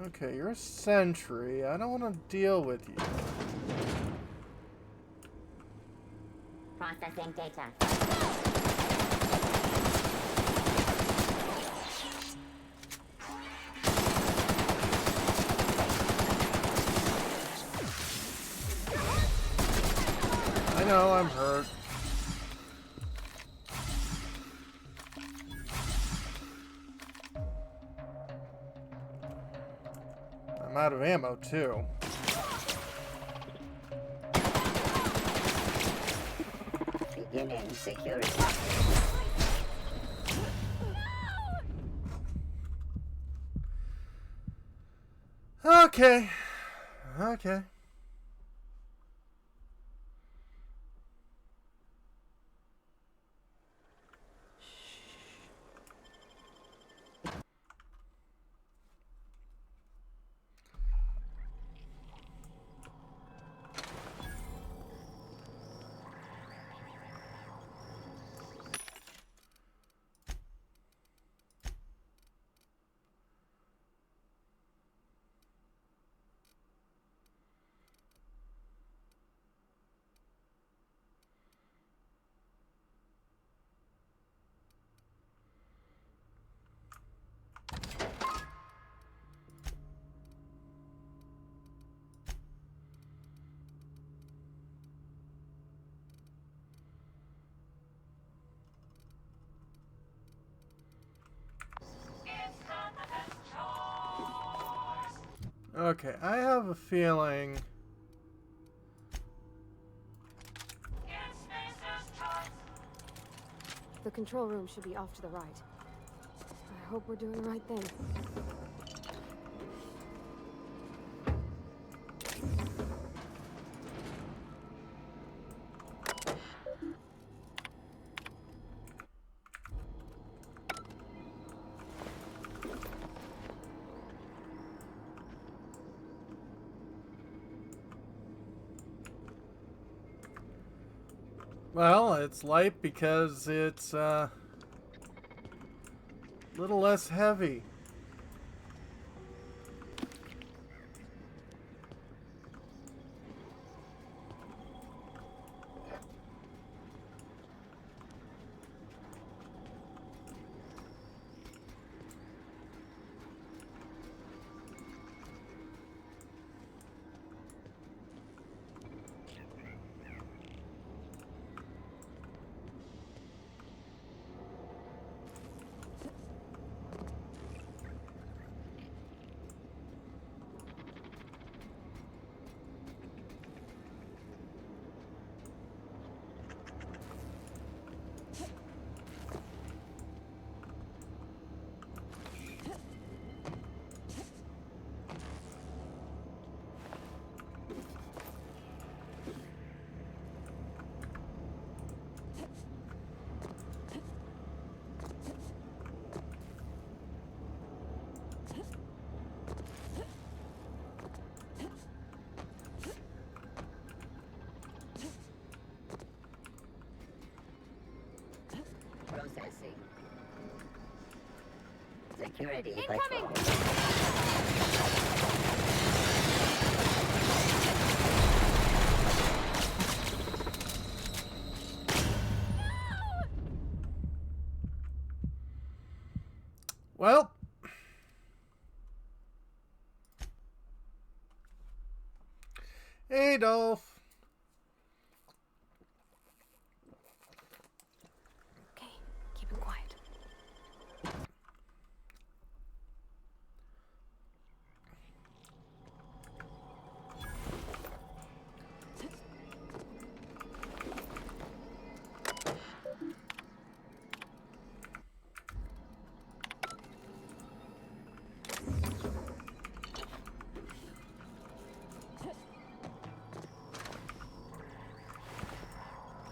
Okay, you're a sentry. I don't want to deal with you. Processing data. I know, I'm hurt. I'm out of ammo, too. Beginning security. Okay. Okay, I have a feeling. The control room should be off to the right. I hope we're doing the right thing. Well, it's light because it's a little less heavy. Processing. Security Incoming! Well, Adolf. Okay, keep it quiet.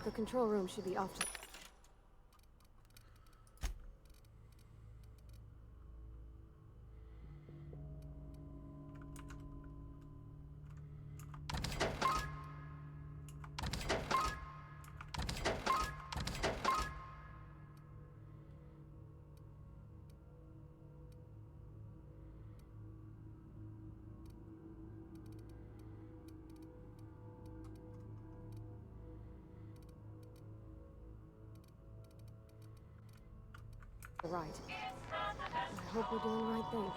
The control room should be off to... right. I hope we're doing the right thing.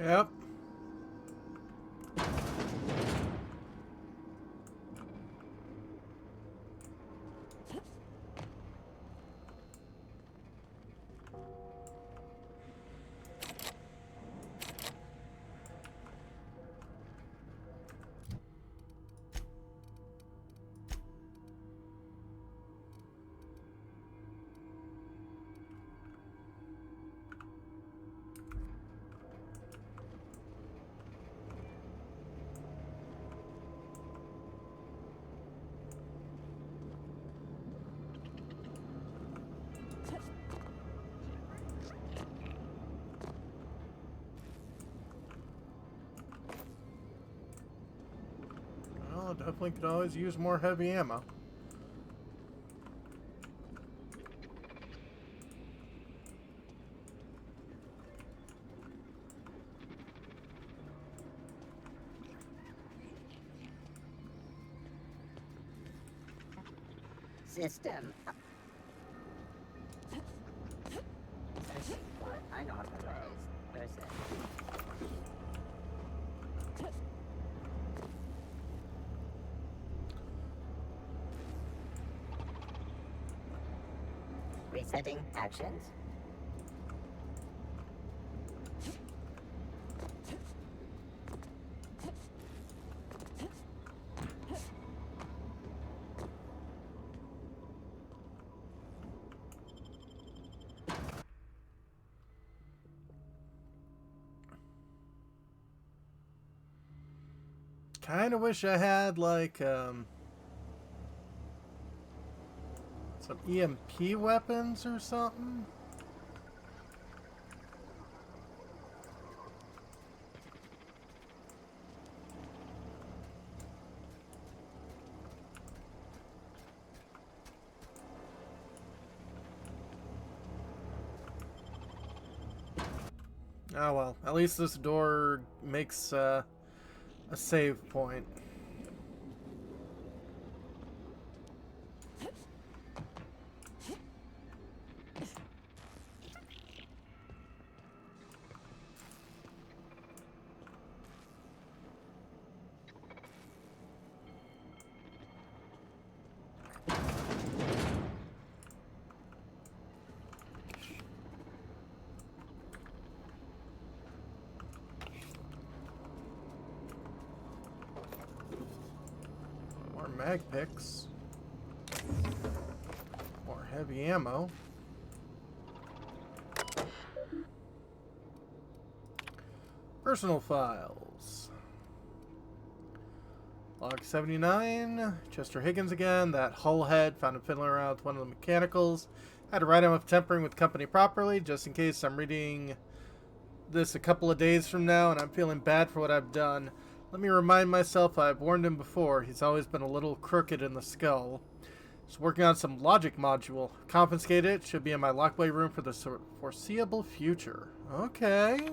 Yep. Oh, definitely could always use more heavy ammo. System. Unauthorized person. Resetting actions. Kind of wish I had like some EMP weapons or something. Oh well, at least this door makes a save point. Mag picks. More heavy ammo. Personal files. Log 79. Chester Higgins again. That hull head found him fiddling around with one of the mechanicals. Had to write him up tempering with the company properly, just in case I'm reading this a couple of days from now and I'm feeling bad for what I've done. Let me remind myself I've warned him before. He's always been a little crooked in the skull. He's working on some logic module. Confiscate it. Should be in my lockaway room for the foreseeable future. Okay.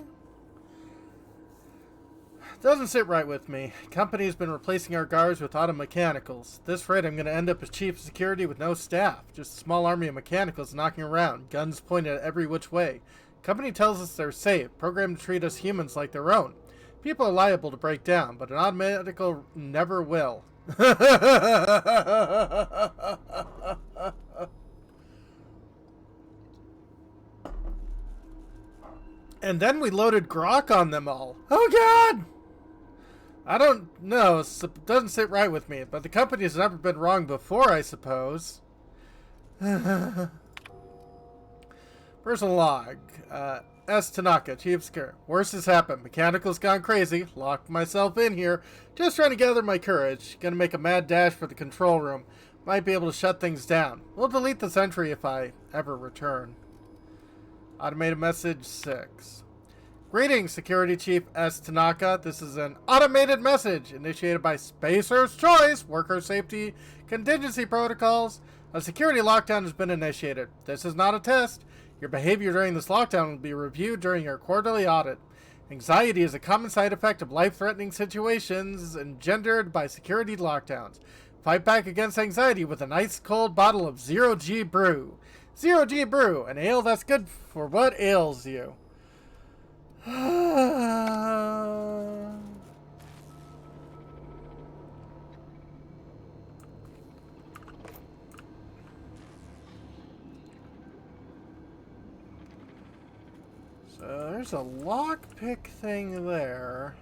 Doesn't sit right with me. Company's been replacing our guards with auto mechanicals. At this rate, I'm going to end up as chief of security with no staff. Just a small army of mechanicals knocking around, guns pointed at every which way. Company tells us they're safe, programmed to treat us humans like their own. People are liable to break down, but an automatical never will. And then we loaded Grok on them all. Oh god! I don't know, it doesn't sit right with me, but the company's never been wrong before, I suppose. Personal log. S. Tanaka, Chief Security. Worst has happened. Mechanical's gone crazy. Locked myself in here. Just trying to gather my courage. Gonna make a mad dash for the control room. Might be able to shut things down. We'll delete this entry if I ever return. Automated message 6. Greetings, Security Chief S. Tanaka. This is an automated message initiated by Spacer's Choice Worker Safety Contingency Protocols. A security lockdown has been initiated. This is not a test. Your behavior during this lockdown will be reviewed during your quarterly audit. Anxiety is a common side effect of life-threatening situations engendered by security lockdowns. Fight back against anxiety with an ice-cold bottle of Zero G Brew. Zero G Brew, an ale that's good for what ails you. So there's a lockpick thing there.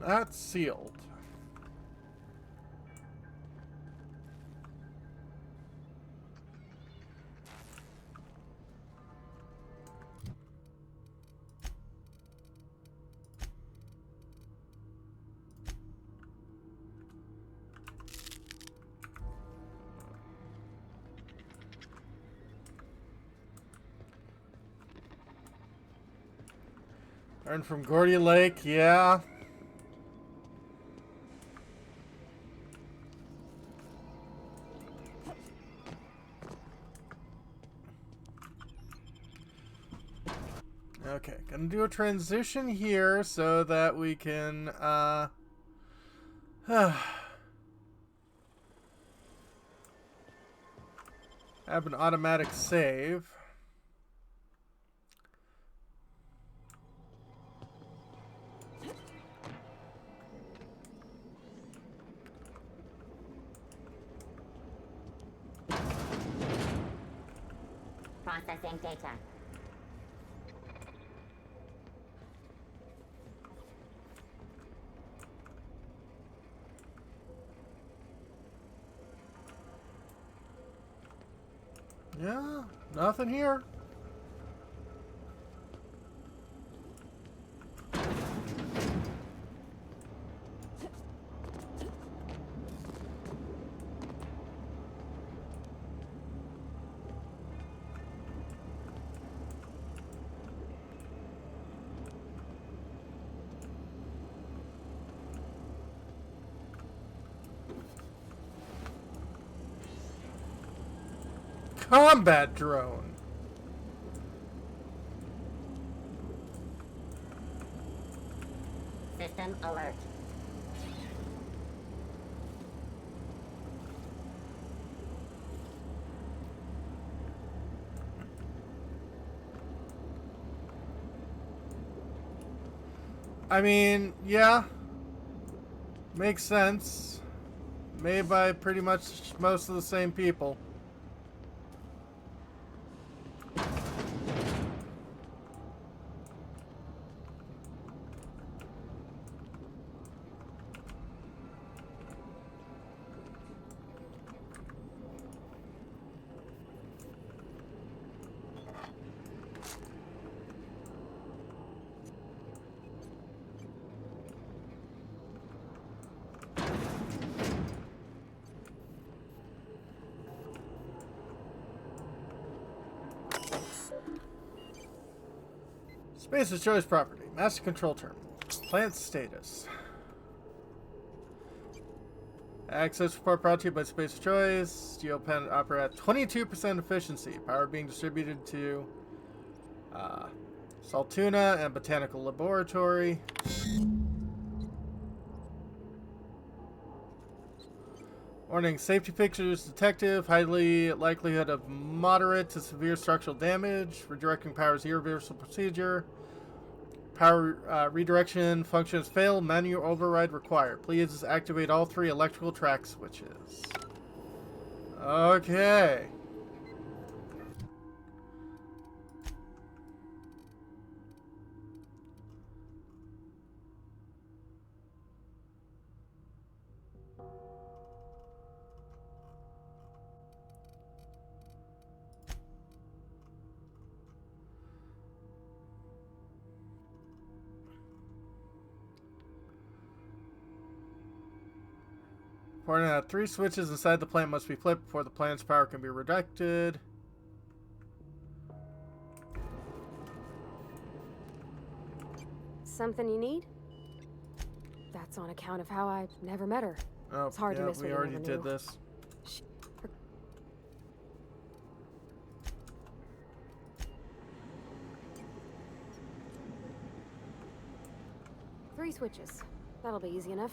That's sealed. Earned from Gordy Lake, yeah. Okay, gonna do a transition here so that we can have an automatic save. Processing data. Yeah, nothing here. Combat drone. System alert. I mean, yeah. Makes sense. Made by pretty much most of the same people. Spacer's Choice property. Master Control Terminal. Plant status. Access report brought to you by Spacer's Choice. Geoplanet operate at 22% efficiency. Power being distributed to Saltuna and Botanical Laboratory. Warning, safety pictures detective, highly likelihood of moderate to severe structural damage. Redirecting power is irreversible procedure. Power redirection functions failed. Manual override required. Please activate all 3 electrical track switches. Okay. Pointing out 3 switches inside the plant must be flipped before the plant's power can be redirected. Something you need? That's on account of how I never met her. Oh, it's hard yeah, to miss what we you already never did knew. this. Three switches. That'll be easy enough.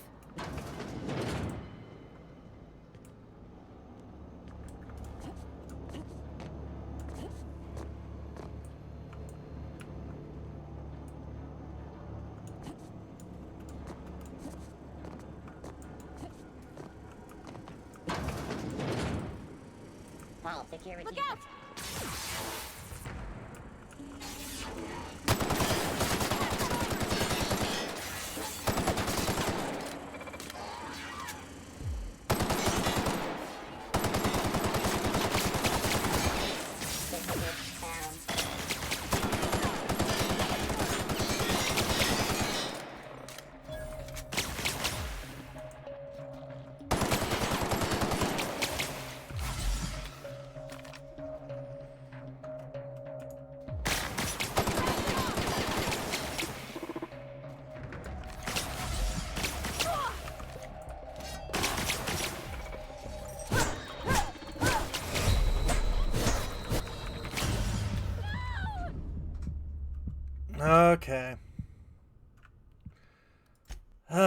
Vault security. Look out! Okay. Okay,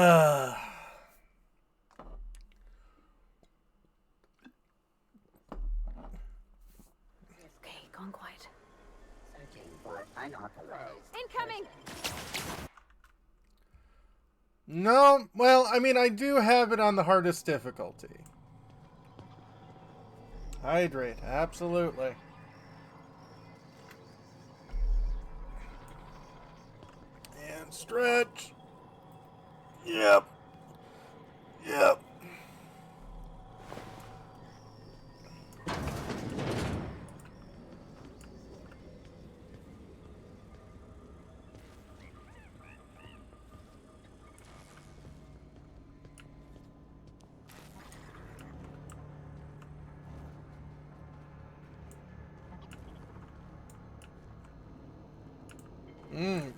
gone quiet. Searching for unauthorized. Incoming! No, well, I mean, I do have it on the hardest difficulty. Hydrate, absolutely. And stretch. Yep. Yep.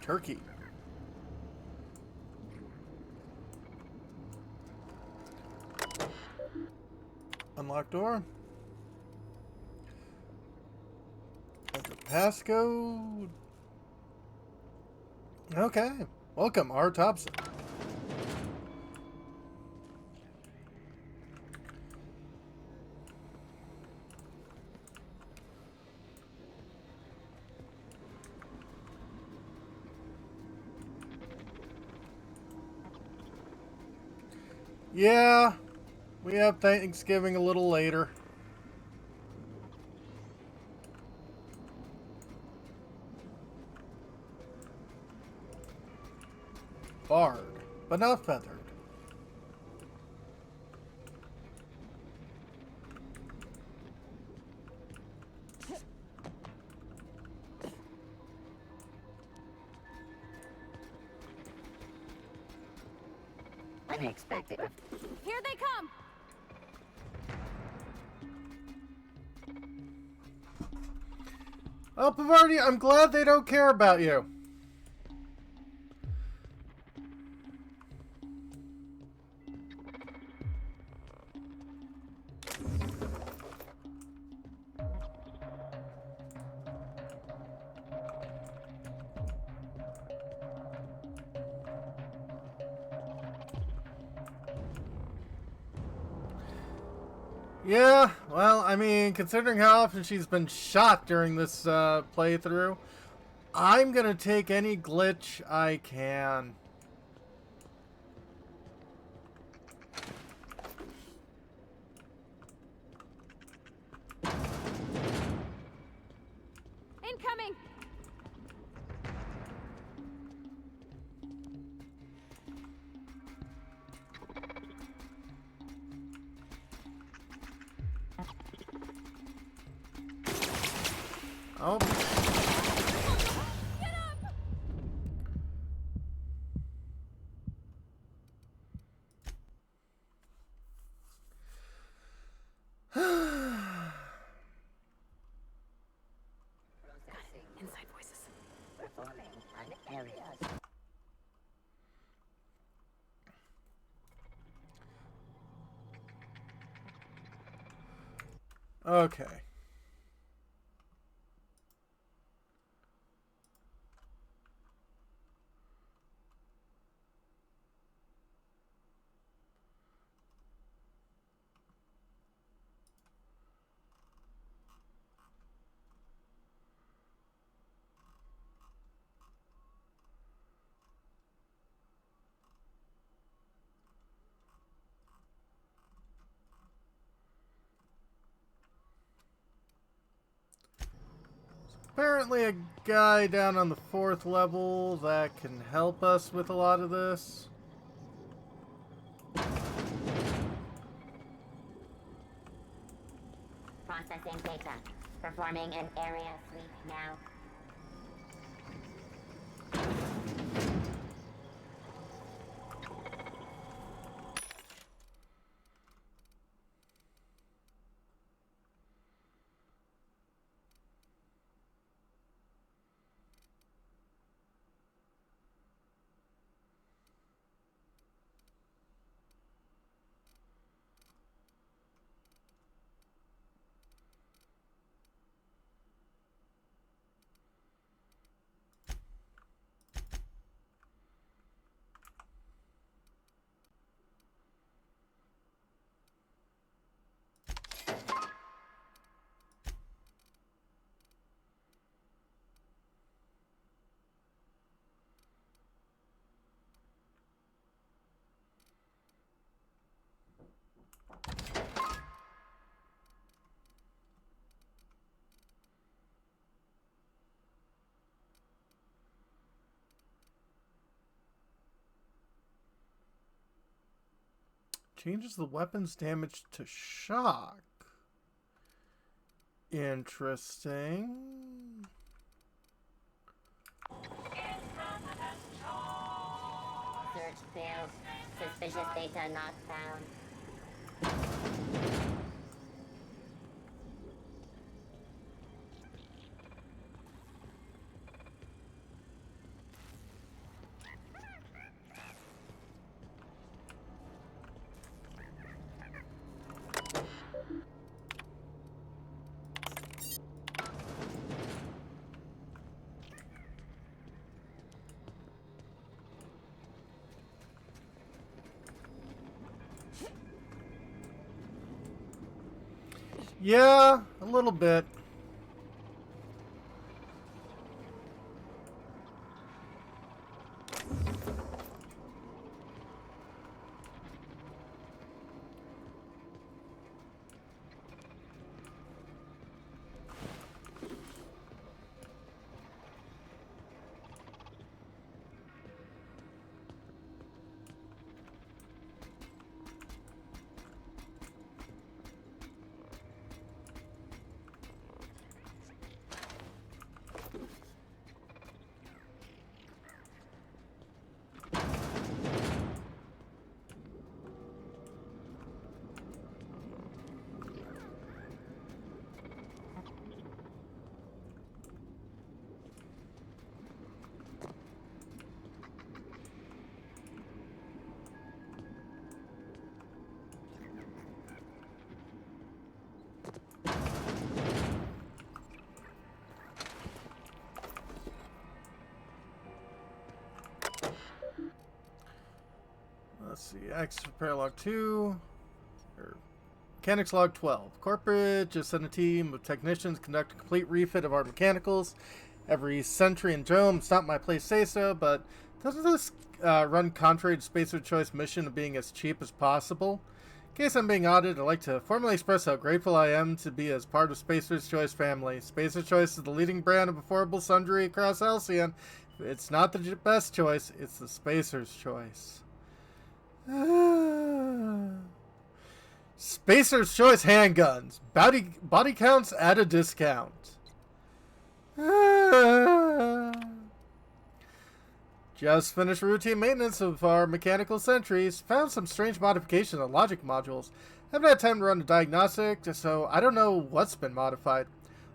Turkey. Unlock door. Enter passcode. Okay. Welcome, R. Thompson. Yeah, we have Thanksgiving a little later. Barred, but not feathered. Unexpected. Here they come! Oh, Pavardi, I'm glad they don't care about you. Yeah, well, I mean, considering how often she's been shot during this playthrough, I'm gonna take any glitch I can. Incoming! Oh. Inside voices. Performing on areas. Okay. Apparently a guy down on the 4th level that can help us with a lot of this. Processing data. Performing an area sweep now. Changes the weapon's damage to shock. Interesting. Search failed. Suspicious data not found. Yeah, a little bit. Let's see, access repair log 2, or mechanics log 12. Corporate just sent a team of technicians conduct a complete refit of our mechanicals. Every Sentry and Dome, it's not my place to say so, but doesn't this run contrary to Spacer's Choice mission of being as cheap as possible? In case I'm being audited, I'd like to formally express how grateful I am to be as part of Spacer's Choice family. Spacer's Choice is the leading brand of affordable sundry across Halcyon. If it's not the best choice, it's the Spacer's Choice. Spacer's Choice handguns. Body counts at a discount. Just finished routine maintenance of our mechanical sentries. Found some strange modifications on logic modules. Haven't had time to run a diagnostic, so I don't know what's been modified.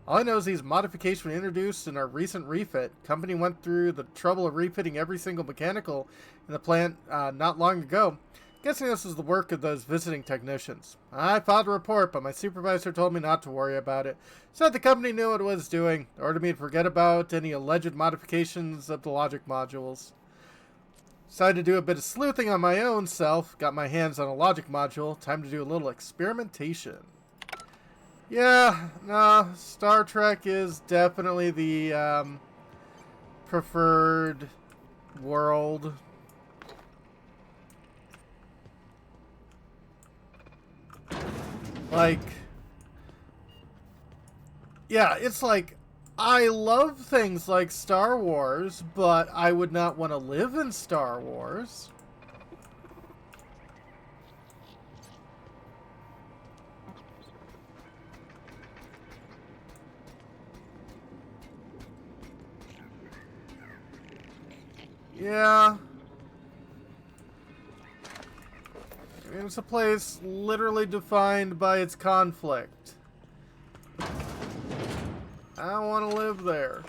All I know is these modifications were introduced in our recent refit. Company went through the trouble of refitting every single mechanical in the plant not long ago. Guessing this is the work of those visiting technicians. I filed a report, but my supervisor told me not to worry about it. Said the company knew what it was doing. Ordered me to forget about any alleged modifications of the logic modules. Decided to do a bit of sleuthing on my own self. Got my hands on a logic module. Time to do a little experimentation. Yeah, no, Star Trek is definitely the preferred world. Like, yeah, it's like, I love things like Star Wars, but I would not want to live in Star Wars. Yeah. I mean, it's a place literally defined by its conflict. I don't want to live there.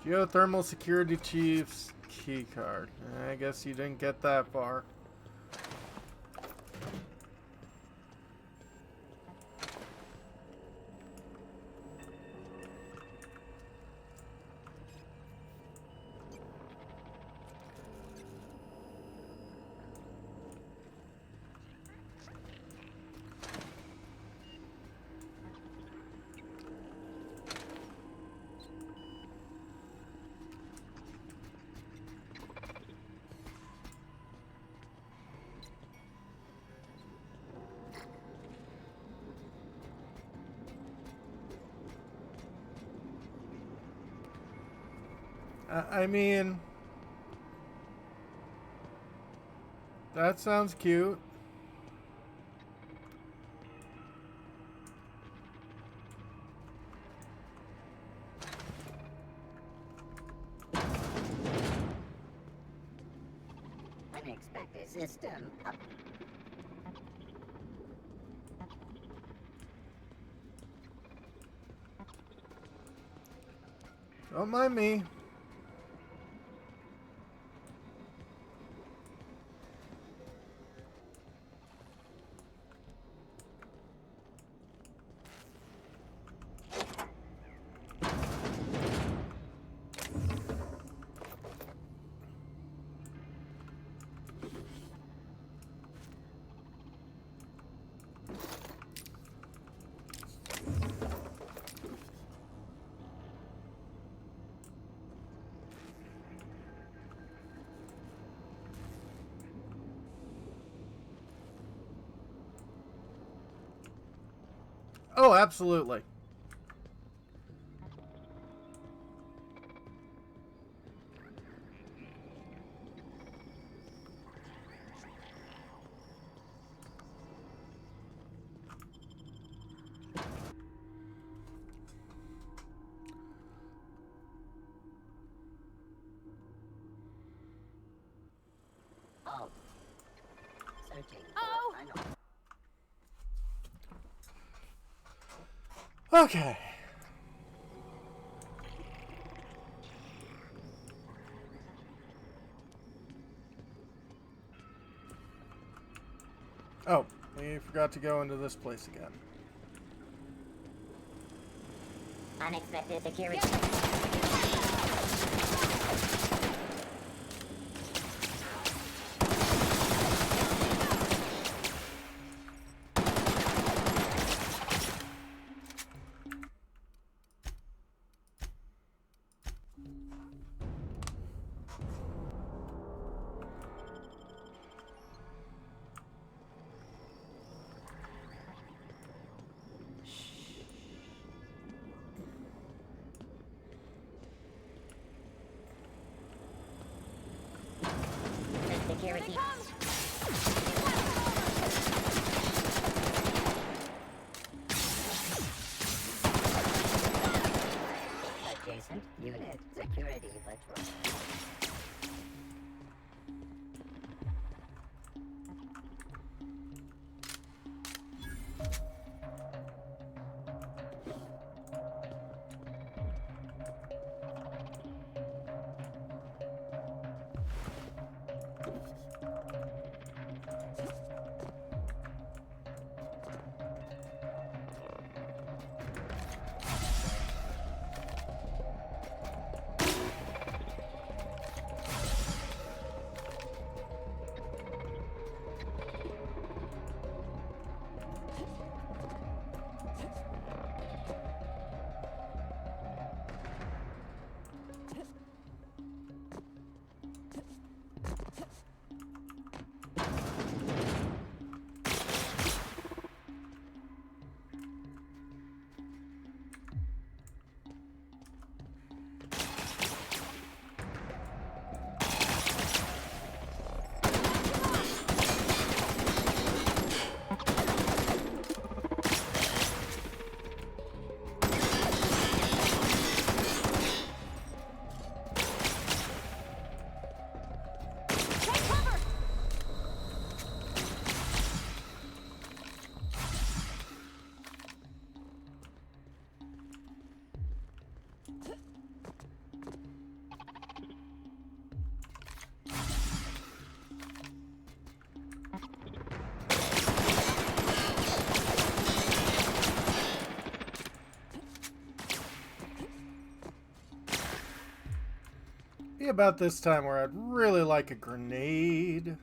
Geothermal Security Chief's keycard. I guess you didn't get that far. I mean, that sounds cute. Unexpected system up. Don't mind me. Oh, absolutely. Oh. Searching for tunnel. Okay. Oh, we forgot to go into this place again. Unexpected security. Security. Adjacent unit security patrol. Be about this time where I'd really like a grenade.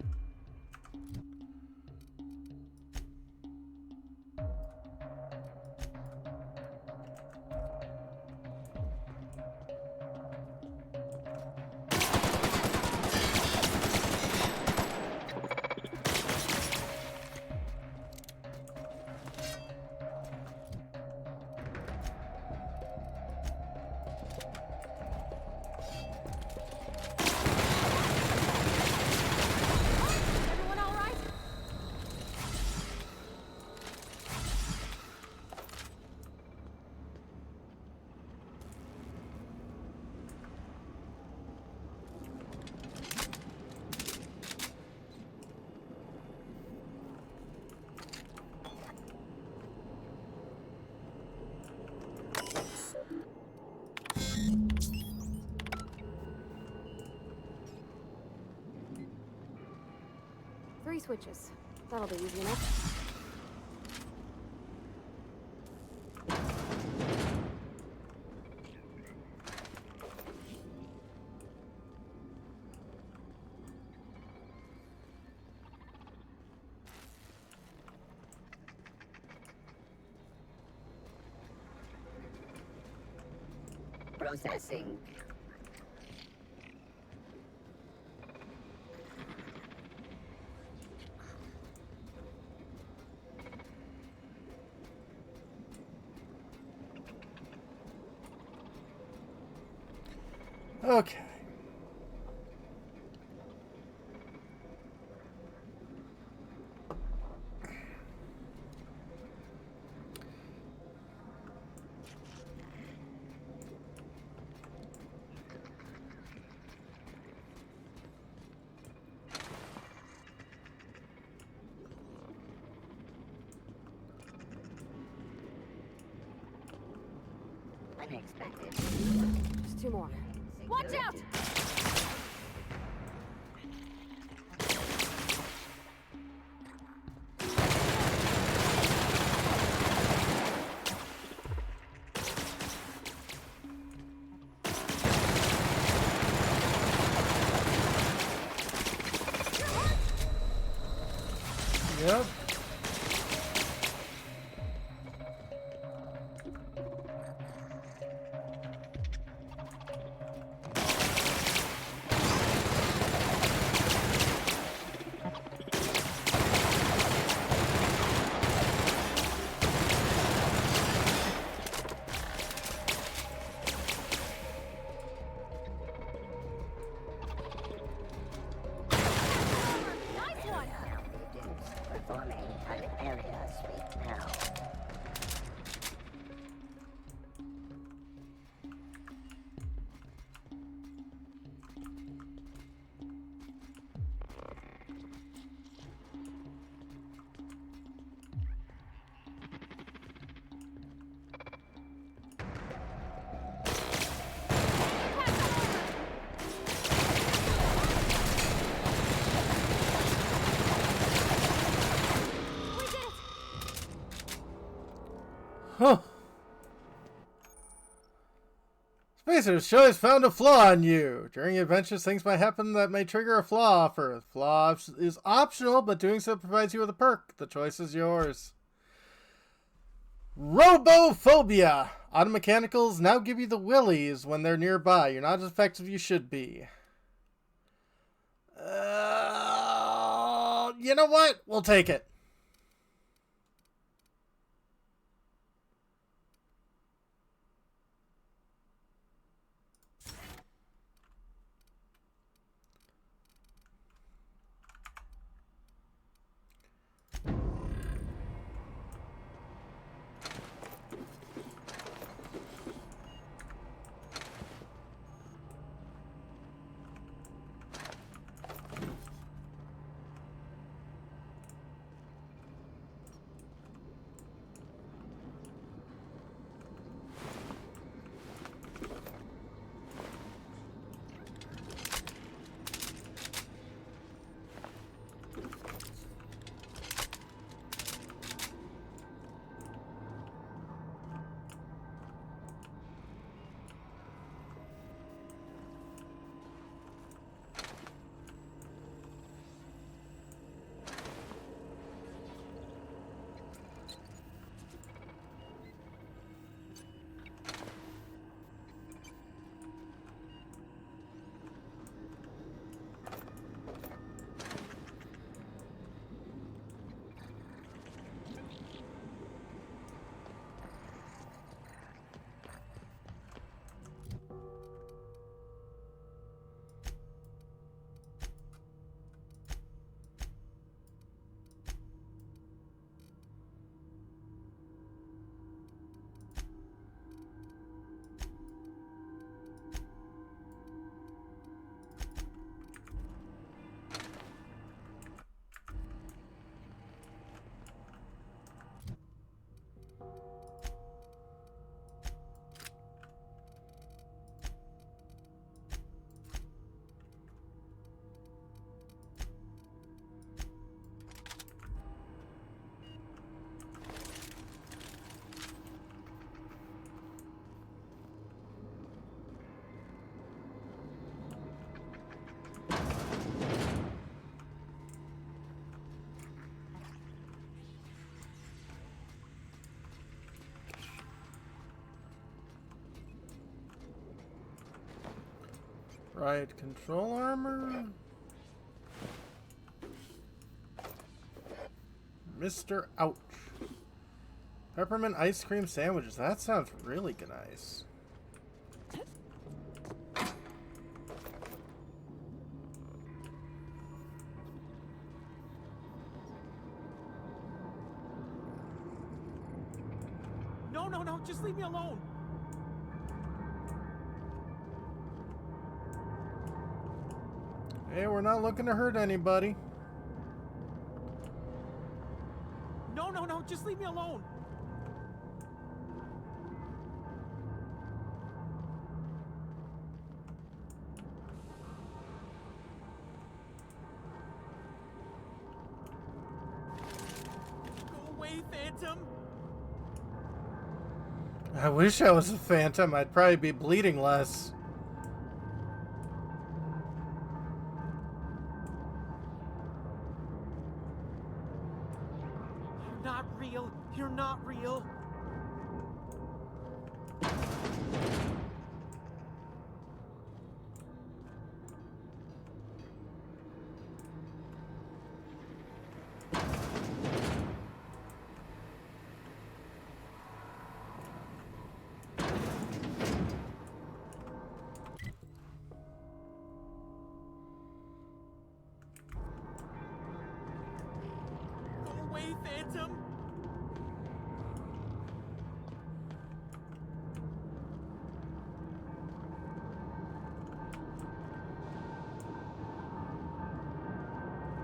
3 switches. That'll be easy enough. Processing. Okay. Unexpected. Just 2 more. Watch out! Yep. Performing an area sweep now. Huh. Spacers Choice found a flaw in you. During adventures, things might happen that may trigger a flaw offer. The flaw is optional, but doing so provides you with a perk. The choice is yours. Robophobia. Auto mechanicals now give you the willies when they're nearby. You're not as effective as you should be. You know what? We'll take it. Right, control armor. Mr. Ouch. Peppermint ice cream sandwiches. That sounds really nice. No, just leave me alone. Hey, we're not looking to hurt anybody. No, just leave me alone. Go away, Phantom. I wish I was a phantom. I'd probably be bleeding less. You're not real. You're not real. Go away, Phantom.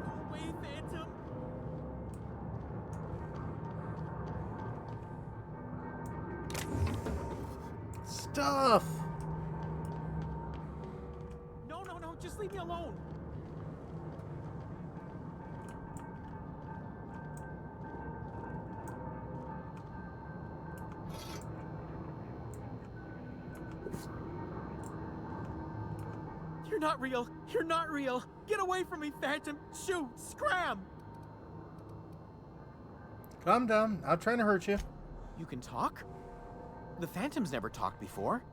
Go away, Phantom. Stuff! No, just leave me alone. You're not real. You're not real. Get away from me, Phantom. Shoot, scram. Calm down. Not trying to hurt you. You can talk? The Phantom's never talked before.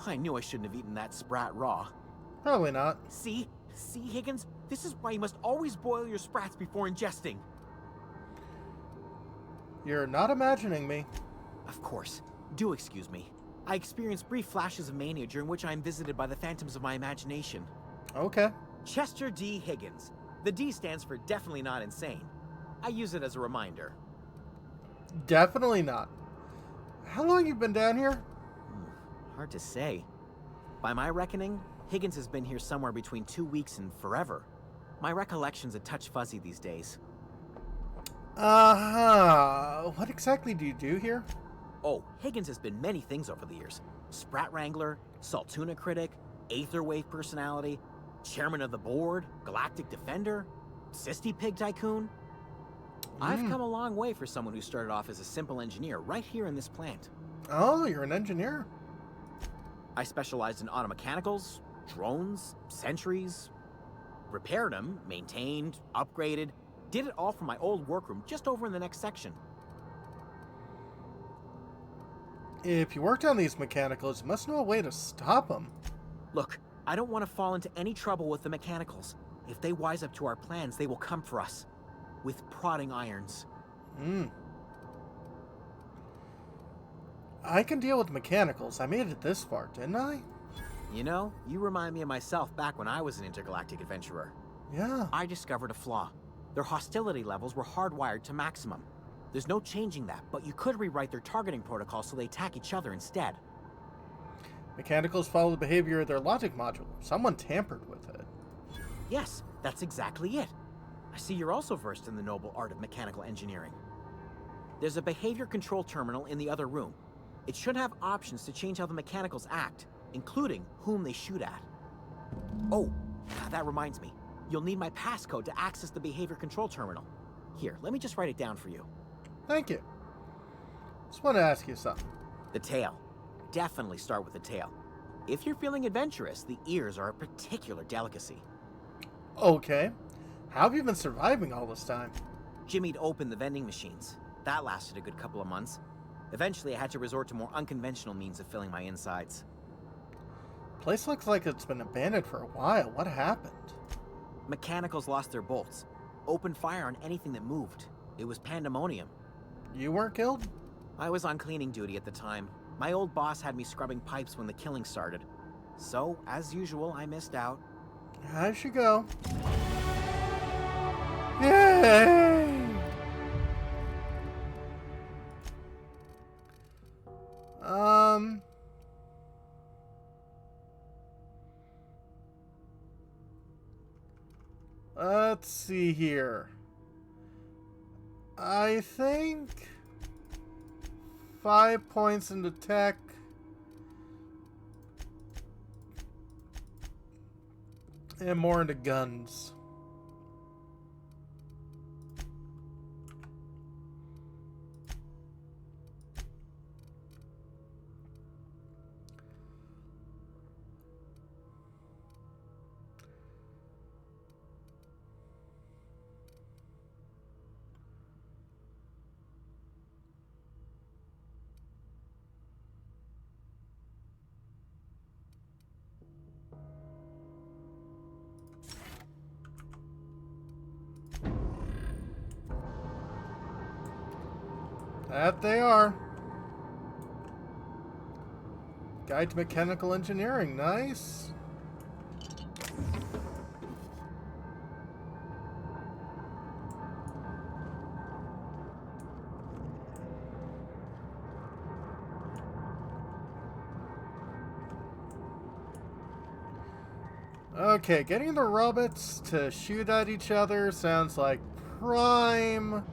I knew I shouldn't have eaten that sprat raw. Probably not. See, Higgins? This is why you must always boil your sprats before ingesting. You're not imagining me. Of course. Do excuse me. I experience brief flashes of mania during which I am visited by the phantoms of my imagination. Okay. Chester D. Higgins. The D stands for definitely not insane. I use it as a reminder. Definitely not. How long you been down here? Hard to say. By my reckoning, Higgins has been here somewhere between 2 weeks and forever. My recollection's a touch fuzzy these days. What exactly do you do here? Oh, Higgins has been many things over the years. Sprat Wrangler, Saltuna Critic, Aetherwave Personality, Chairman of the Board, Galactic Defender, Sisty Pig Tycoon. I've come a long way for someone who started off as a simple engineer right here in this plant. Oh, you're an engineer. I specialized in automechanicals, drones, sentries, repaired them, maintained, upgraded, did it all from my old workroom just over in the next section. If you worked on these mechanicals, you must know a way to stop them. Look, I don't want to fall into any trouble with the mechanicals. If they wise up to our plans, they will come for us. With prodding irons. I can deal with mechanicals. I made it this far, didn't I? You know, you remind me of myself back when I was an intergalactic adventurer. Yeah. I discovered a flaw. Their hostility levels were hardwired to maximum. There's no changing that, but you could rewrite their targeting protocol so they attack each other instead. Mechanicals follow the behavior of their logic module. Someone tampered with it. Yes, that's exactly it. I see you're also versed in the noble art of mechanical engineering. There's a behavior control terminal in the other room. It should have options to change how the mechanicals act, including whom they shoot at. Oh, that reminds me. You'll need my passcode to access the behavior control terminal. Here, let me just write it down for you. Thank you. Just want to ask you something. The tail. Definitely start with the tail. If you're feeling adventurous, the ears are a particular delicacy. Okay. How have you been surviving all this time? Jimmy'd opened the vending machines. That lasted a good couple of months. Eventually, I had to resort to more unconventional means of filling my insides. Place looks like it's been abandoned for a while. What happened? Mechanicals lost their bolts. Opened fire on anything that moved. It was pandemonium. You weren't killed? I was on cleaning duty at the time. My old boss had me scrubbing pipes when the killing started. So, as usual, I missed out. As you go. Yay! Let's see here. I think 5 points into tech. And more into guns. That they are. Guide to Mechanical Engineering, nice. Okay, getting the robots to shoot at each other sounds like prime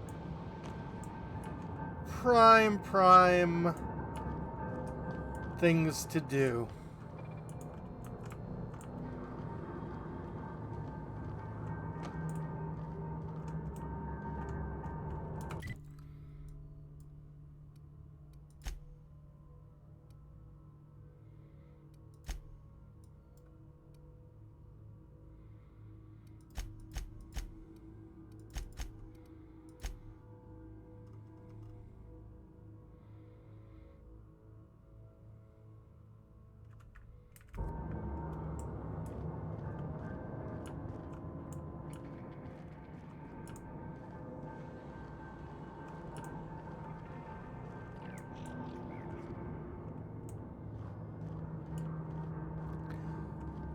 things to do.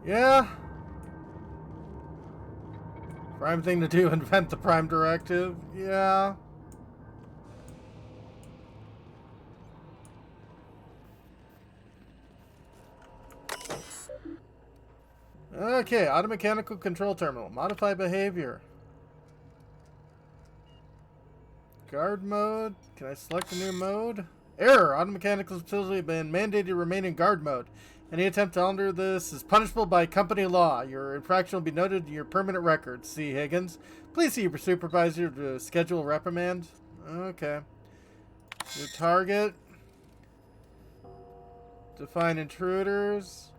Yeah. Prime thing to do, invent the Prime Directive. Yeah. Okay, automechanical control terminal. Modify behavior. Guard mode. Can I select a new mode? Error! Automechanical facility been mandated to remain in guard mode. Any attempt to alter this is punishable by company law. Your infraction will be noted in your permanent records. See Higgins. Please see your supervisor to schedule a reprimand. Okay. Your target. Define intruders.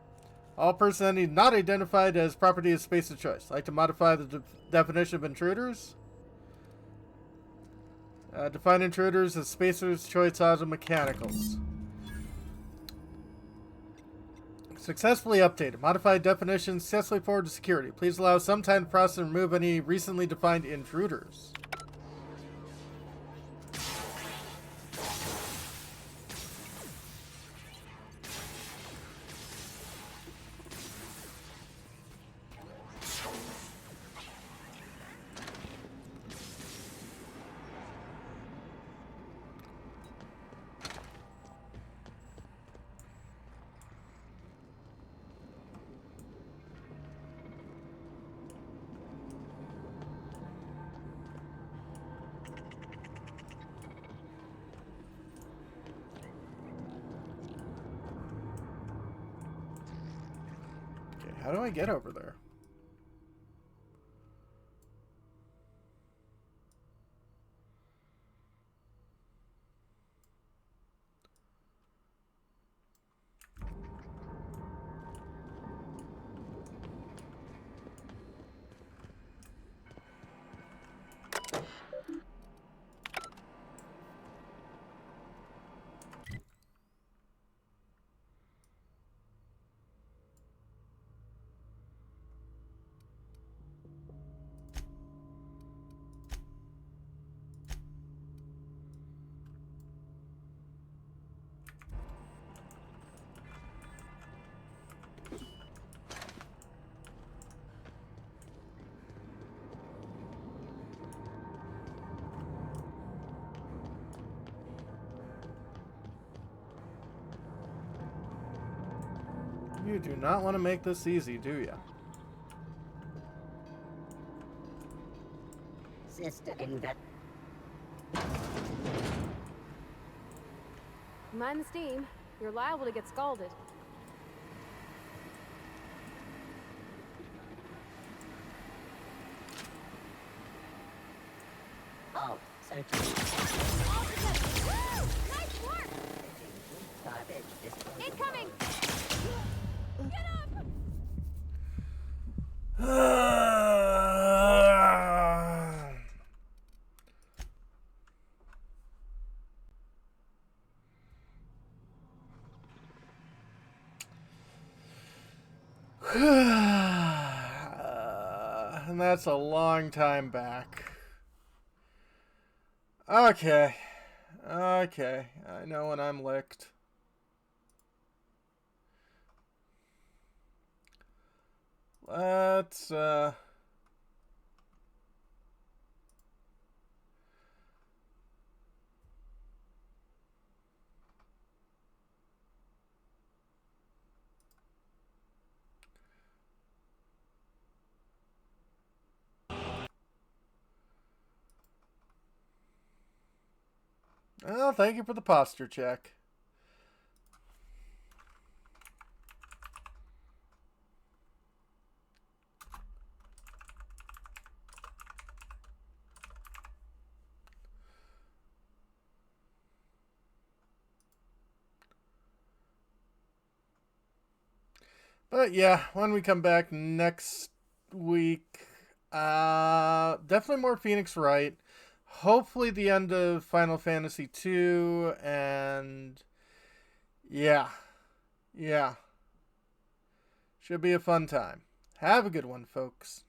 All persons not identified as property of space of choice. Like to modify the definition of intruders? Define intruders as Spacer's Choice Automechanicals. Successfully updated. Modified definition successfully forwarded to security. Please allow some time to process and remove any recently defined intruders. How do I get over there? You do not want to make this easy, do you? Sister Inga. Mind the steam. You're liable to get scalded. Oh, search. Woo! Nice work! Garbage disposal. Incoming! Get up! And that's a long time back. Okay. Okay. I know when I'm licked. Let's, well, thank you for the posture check. But yeah, when we come back next week, definitely more Phoenix Wright. Hopefully the end of Final Fantasy II, and yeah. Should be a fun time. Have a good one, folks.